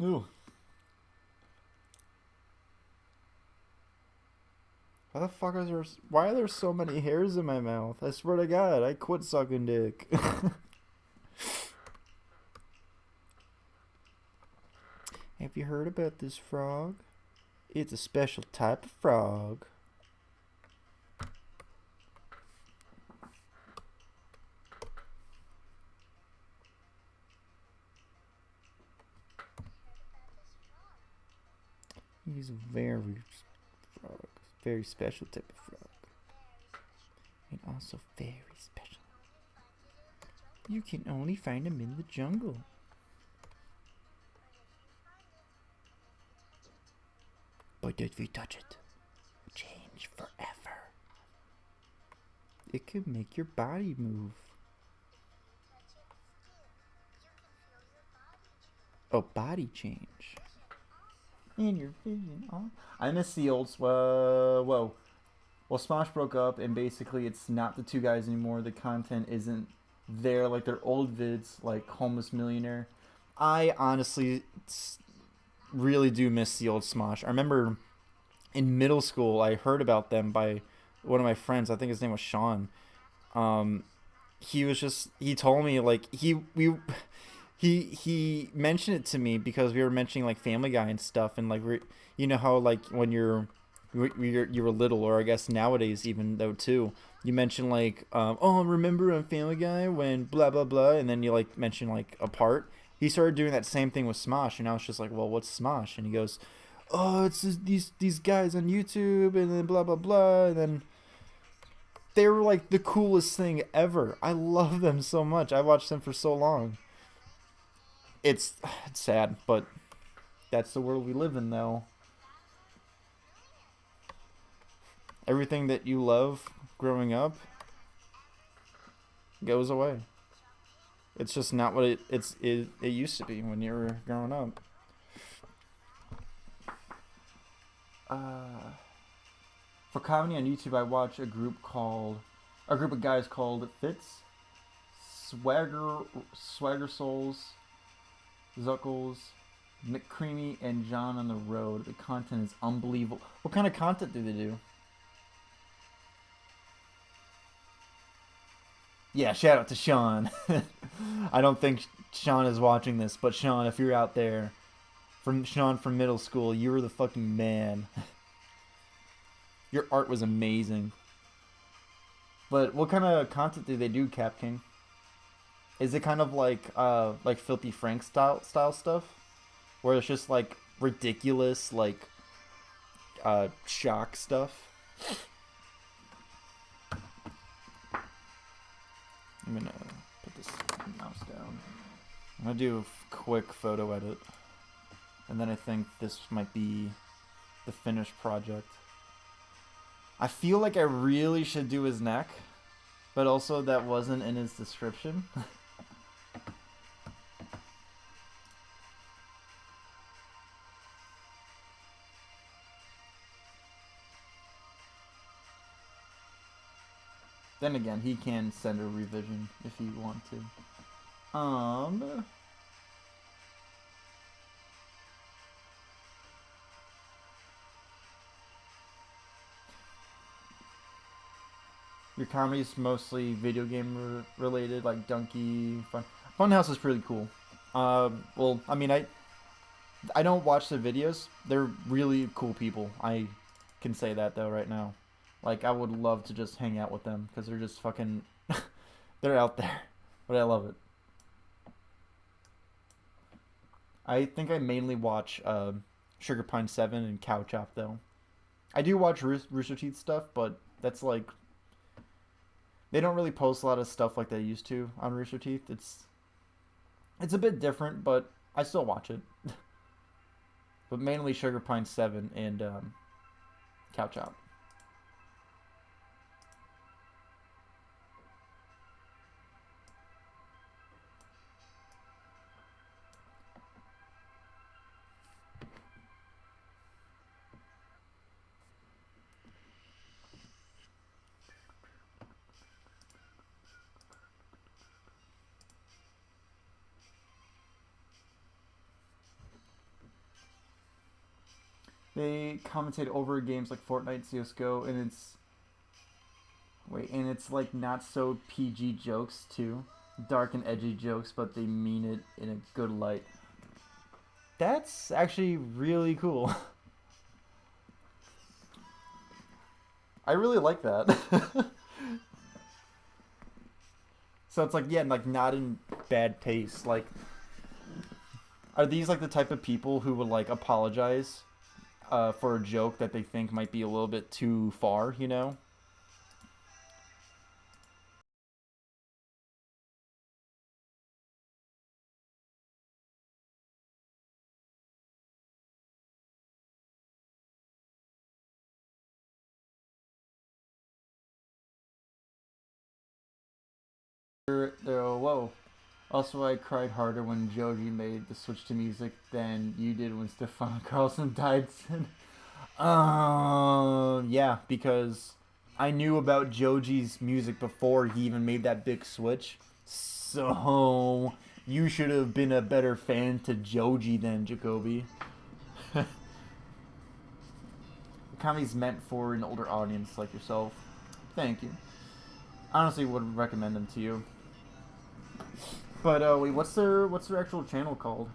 Ooh. Why the fuck are there... Why are there so many hairs in my mouth? I swear to God, I quit sucking dick. Have you heard about this frog? It's a special type of frog. He's a very special type of frog. And also very special. You can only find him in the jungle. But if you touch it, change forever. It could make your body move. Oh, body change. And your vision. Oh. I miss the old. Whoa. Well, Smosh broke up, and basically it's not the two guys anymore. The content isn't there like their old vids, like Homeless Millionaire. I honestly really do miss the old Smosh. I remember in middle school I heard about them by one of my friends. I think his name was Sean. Um, he told me like he mentioned it to me because we were mentioning like Family Guy and stuff, and like you know how like when you were little, or I guess nowadays even though too, you mention like oh, remember on Family Guy when blah blah blah, and then you like mention like a part. He started doing that same thing with Smosh, and I was just like, well, what's Smosh? And he goes, oh, it's just these guys on YouTube, and then blah blah blah, and then they were like the coolest thing ever. I love them so much. I watched them for so long. It's sad, but that's the world we live in now. Everything that you love growing up goes away. It's just not what it used to be when you were growing up. For comedy on YouTube, I watch a group of guys called Fitz, Swagger Souls, Zuckles, McCreamy, and John on the Road. The content is unbelievable. What kind of content do they do? Yeah, shout out to Sean. I don't think Sean is watching this, but Sean, if you're out there, from Sean from middle school, you were the fucking man. Your art was amazing. But what kind of content do they do, Cap King? Is it kind of like Filthy Frank style stuff, where it's just like ridiculous like shock stuff? I'm gonna put this mouse down. I'm gonna do a quick photo edit, and then I think this might be the finished project. I feel like I really should do his neck, but also that wasn't in his description. Then again, he can send a revision if you want to. Your comedy's mostly video game related, like Donkey Funhouse is pretty cool. Well, I mean, I don't watch the videos. They're really cool people. I can say that though right now. Like, I would love to just hang out with them because they're just fucking they're out there. But I love it. I think I mainly watch Sugar Pine 7 and Cow Chop though. I do watch Rooster Teeth stuff, but that's like they don't really post a lot of stuff like they used to on Rooster Teeth. It's a bit different, but I still watch it. But mainly Sugar Pine 7 and Cow Chop. They commentate over games like Fortnite, CS:GO, and it's like not so PG jokes too, dark and edgy jokes, but they mean it in a good light. That's actually really cool. I really like that. So it's like, yeah, like not in bad taste. Like, are these like the type of people who would like apologize for a joke that they think might be a little bit too far, you know? Whoa. Also, I cried harder when Joji made the switch to music than you did when Stefan Carlson died. Yeah, because I knew about Joji's music before he even made that big switch. So you should have been a better fan to Joji than Jacoby. The comedy's meant for an older audience like yourself. Thank you. Honestly, would recommend them to you. But wait, what's their actual channel called?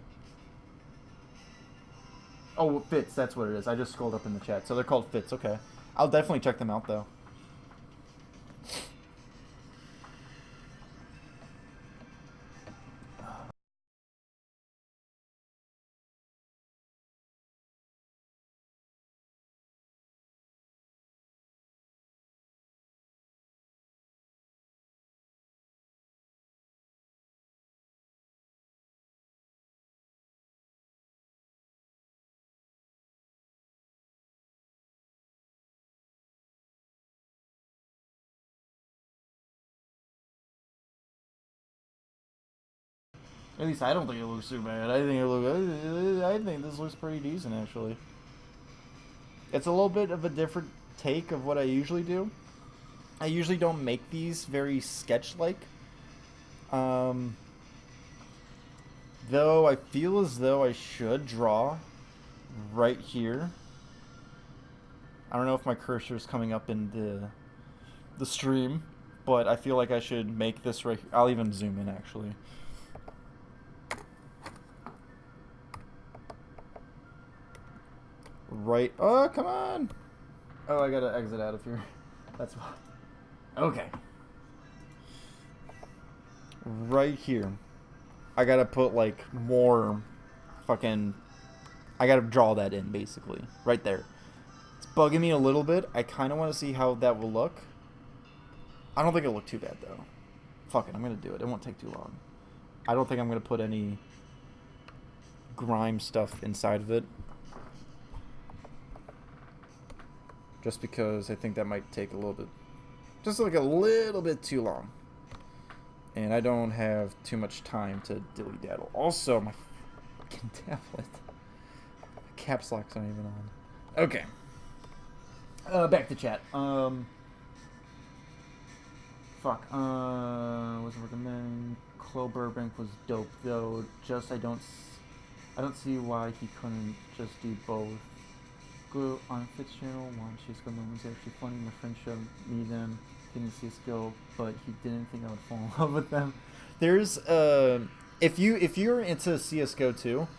Oh, Fits. That's what it is. I just scrolled up in the chat. So they're called Fits. Okay, I'll definitely check them out though. At least I don't think it looks too bad. I think this looks pretty decent actually. It's a little bit of a different take of what I usually do. I usually don't make these very sketch-like. Um, though I feel as though I should draw right here. I don't know if my cursor is coming up in the stream, but I feel like I should make this right here. I'll even zoom in actually. Right. Oh, come on. Oh, I gotta exit out of here. That's why. Okay. Right here. I gotta put like more fucking. I gotta draw that in basically. Right there. It's bugging me a little bit. I kind of want to see how that will look. I don't think it'll look too bad though. Fuck it, I'm gonna do it. It won't take too long. I don't think I'm gonna put any grime stuff inside of it. Just because I think that might take a little bit, just like a little bit too long. And I don't have too much time to dilly-daddle. Also, my fucking tablet. My caps lock's not even on. Okay. Back to chat. Fuck. Was recommend. Chloe Burbank was dope though. Just I don't see why he couldn't just do both. Go on Fitz channel. One Chisco moments actually funny. My friend showed me them. Didn't see Cisco, but he didn't think I would fall in love with them. There's if you're into CS:GO too,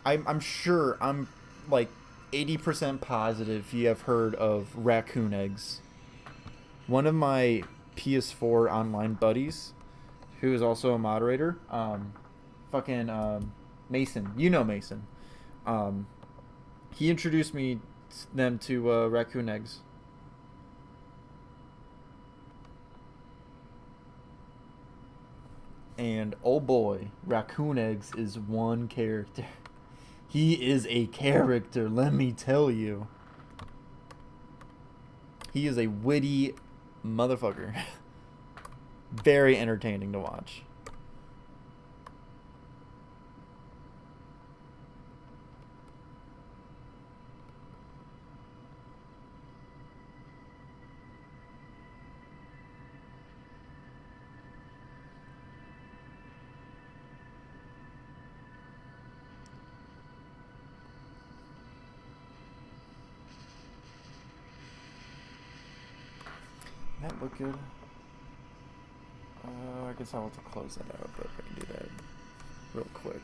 I'm sure I'm like 80% positive you have heard of Raccoon Eggs. One of my PS4 online buddies, who is also a moderator, Mason. You know Mason. He introduced them to Raccoon Eggs. And oh boy, Raccoon Eggs is one character. He is a character, let me tell you. He is a witty motherfucker. Very entertaining to watch. That look good? I guess I'll have to close that out, but I can do that real quick.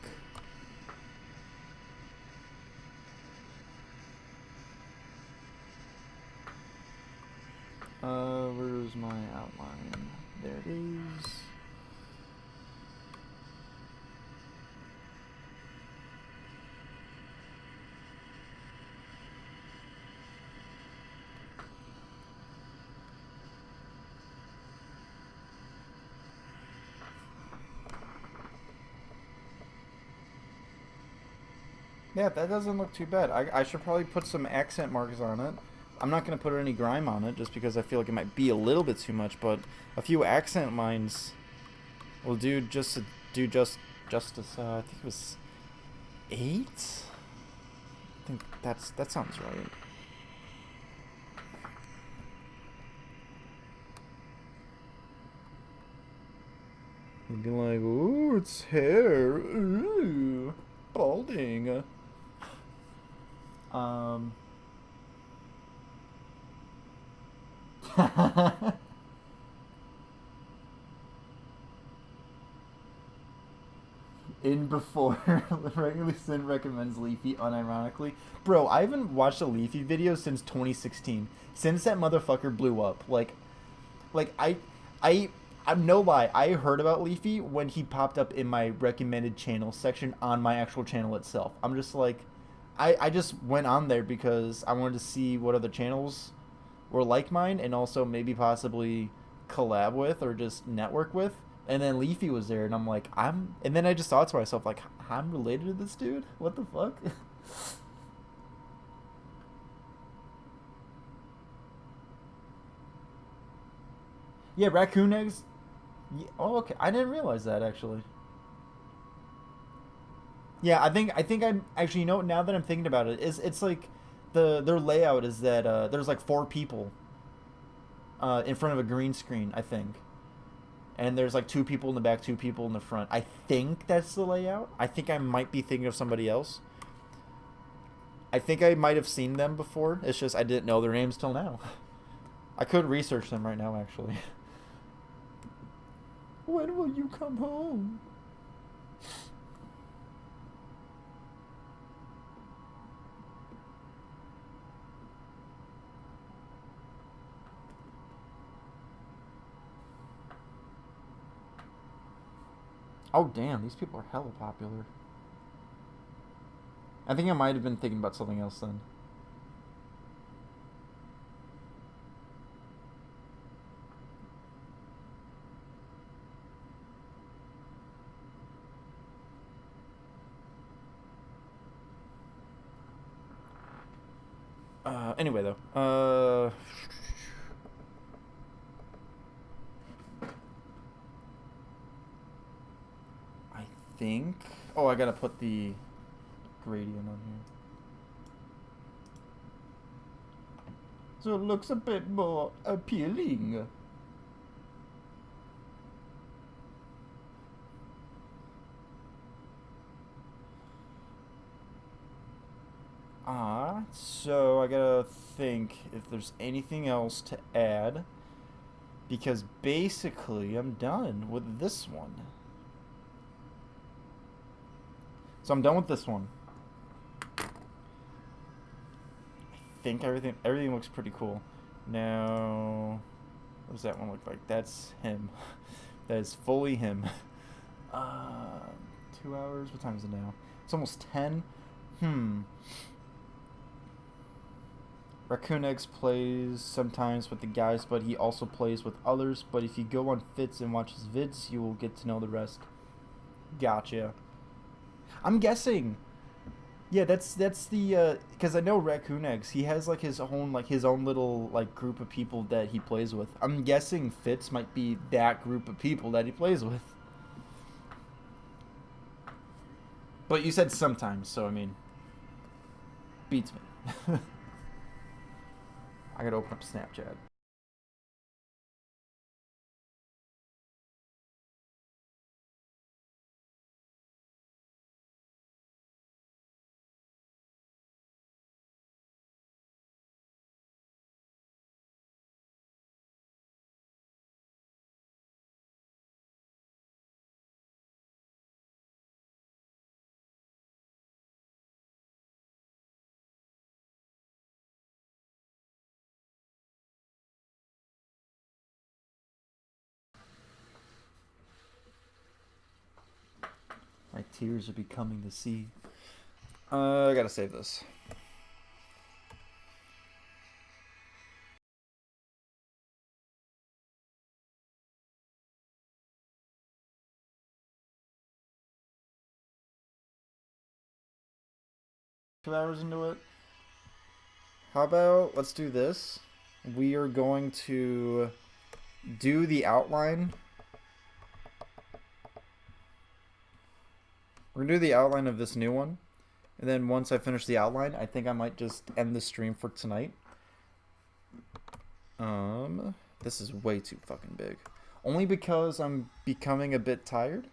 Where's my outline? There it is. Yeah, that doesn't look too bad. I should probably put some accent marks on it. I'm not going to put any grime on it just because I feel like it might be a little bit too much, but a few accent lines will do just to do justice. I think it was 8? I think that sounds right. You'd be like, ooh, it's hair. Ooh, balding. Um. In before regularly sin recommends Leafy unironically. Bro, I haven't watched a Leafy video since 2016. Since that motherfucker blew up. Like I I'm no lie, I heard about Leafy when he popped up in my recommended channel section on my actual channel itself. I'm just like I just went on there because I wanted to see what other channels were like mine and also maybe possibly collab with or just network with. And then Leafy was there, and I'm like, and then I just thought to myself, like, I'm related to this dude? What the fuck? Yeah, raccoon eggs. Yeah, oh, okay. I didn't realize that, actually. Yeah, I think I'm actually, now that I'm thinking about it, is it's like their layout is that there's like 4 people in front of a green screen, I think. And there's like 2 people in the back, 2 people in the front. I think that's the layout. I think I might be thinking of somebody else. I think I might have seen them before. It's just I didn't know their names till now. I could research them right now, actually. When will you come home? Oh, damn, these people are hella popular. I think I might have been thinking about something else then. Anyway, though. I think. Oh, I gotta put the gradient on here. So it looks a bit more appealing. So I gotta think if there's anything else to add. Because basically, I'm done with this one. So I'm done with this one. I think everything looks pretty cool. Now, what does that one look like? That's him. That is fully him. Uh, 2 hours. What time is it now? It's almost 10. Hmm. Raccoon Eggs plays sometimes with the guys, but he also plays with others. But if you go on Fits and watch his vids, you will get to know the rest. Gotcha. I'm guessing. Yeah, that's the because I know Raccoon Eggs. He has like his own little like group of people that he plays with. I'm guessing Fitz might be that group of people that he plays with. But you said sometimes, so I mean, beats me. I gotta open up Snapchat. Tears are becoming the sea. I gotta save this. $2 into it. How about let's do this? We are going to do the outline. We're gonna do the outline of this new one. And then once I finish the outline, I think I might just end the stream for tonight. This is way too fucking big. Only because I'm becoming a bit tired.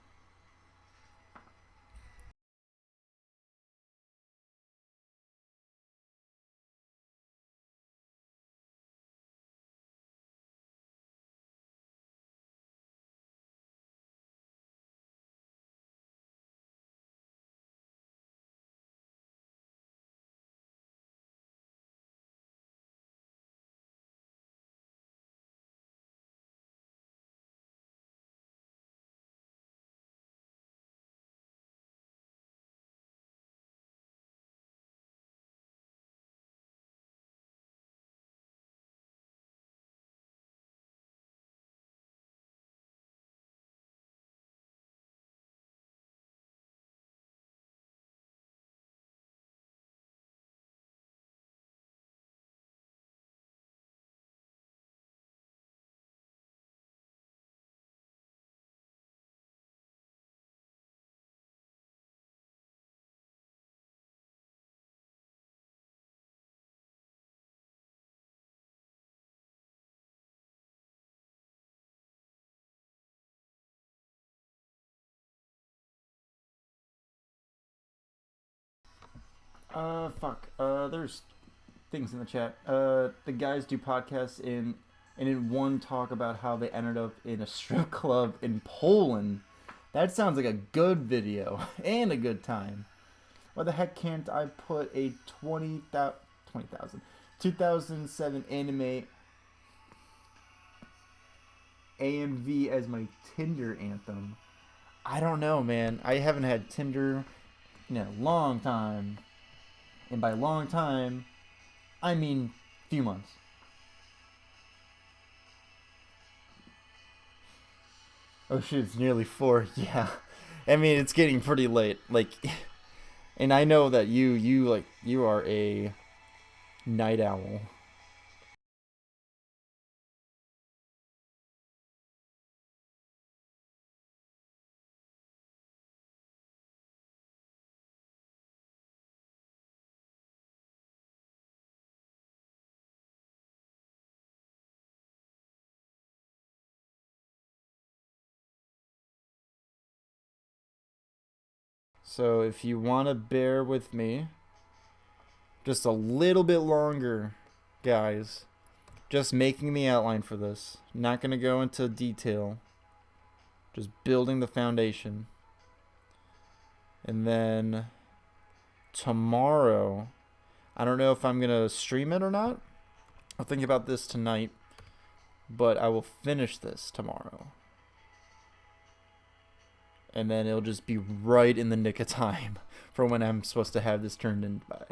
Fuck. There's things in the chat. The guys do podcasts and in one talk about how they ended up in a strip club in Poland. That sounds like a good video and a good time. Why the heck can't I put a 2007 anime AMV as my Tinder anthem? I don't know, man. I haven't had Tinder in a long time. And by long time, I mean few months. Oh shit, it's nearly 4. Yeah. I mean, it's getting pretty late. Like, and I know that you are a night owl. So if you want to bear with me just a little bit longer, guys, just making the outline for this. Not going to go into detail. Just building the foundation. And then tomorrow, I don't know if I'm going to stream it or not. I'll think about this tonight, but I will finish this tomorrow. And then it'll just be right in the nick of time for when I'm supposed to have this turned in by.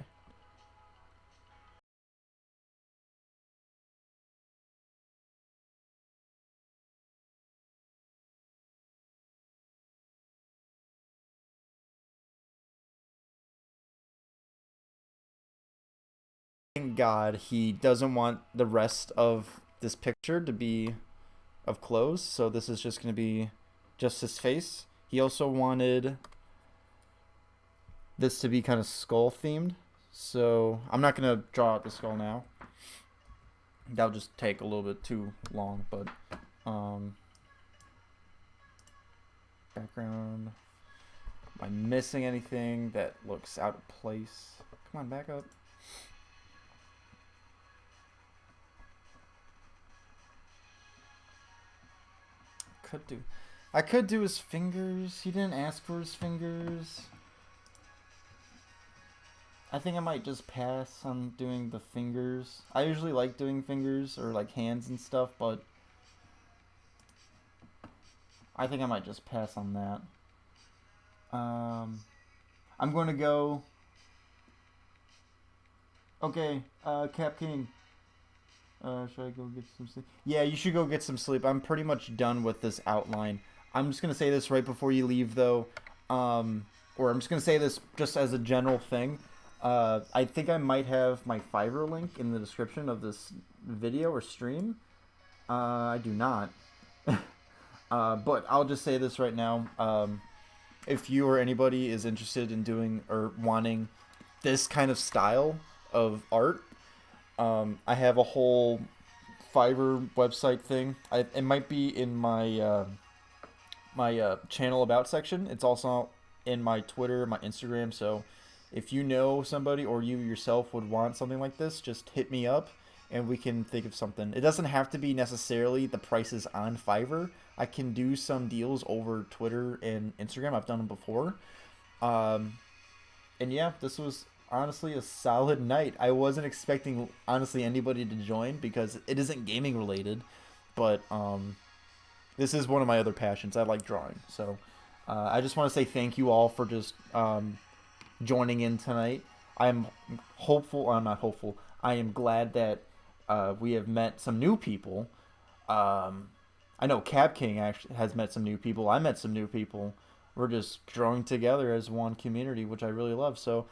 Thank God he doesn't want the rest of this picture to be of clothes, so this is just going to be just his face. He also wanted this to be kind of skull themed, so I'm not going to draw out the skull now. That'll just take a little bit too long, but background. Am I missing anything that looks out of place? Come on, back up. I could do his fingers. He didn't ask for his fingers. I think I might just pass on doing the fingers. I usually like doing fingers or like hands and stuff, but I think I might just pass on that. Um, I'm going to go. Okay, Cap King. Should I go get some sleep? Yeah, you should go get some sleep. I'm pretty much done with this outline. I'm just gonna say this right before you leave, though, um, or I'm just gonna say this just as a general thing. I think I might have my Fiverr link in the description of this video or stream. I do not, but I'll just say this right now. If you or anybody is interested in doing or wanting this kind of style of art, I have a whole Fiverr website thing. It might be in my channel about section. It's also in my Twitter, my Instagram. So if you know somebody or you yourself would want something like this, just hit me up and we can think of something. It doesn't have to be necessarily the prices on Fiverr. I can do some deals over Twitter and Instagram. I've done them before. Um, and yeah, this was honestly a solid night. I wasn't expecting honestly anybody to join because it isn't gaming related, but this is one of my other passions. I like drawing, so I just want to say thank you all for just joining in tonight. I'm hopeful. I'm not hopeful. I am glad that we have met some new people. Um, I know Cap King actually has met some new people. I met some new people. We're just growing together as one community, which I really love. So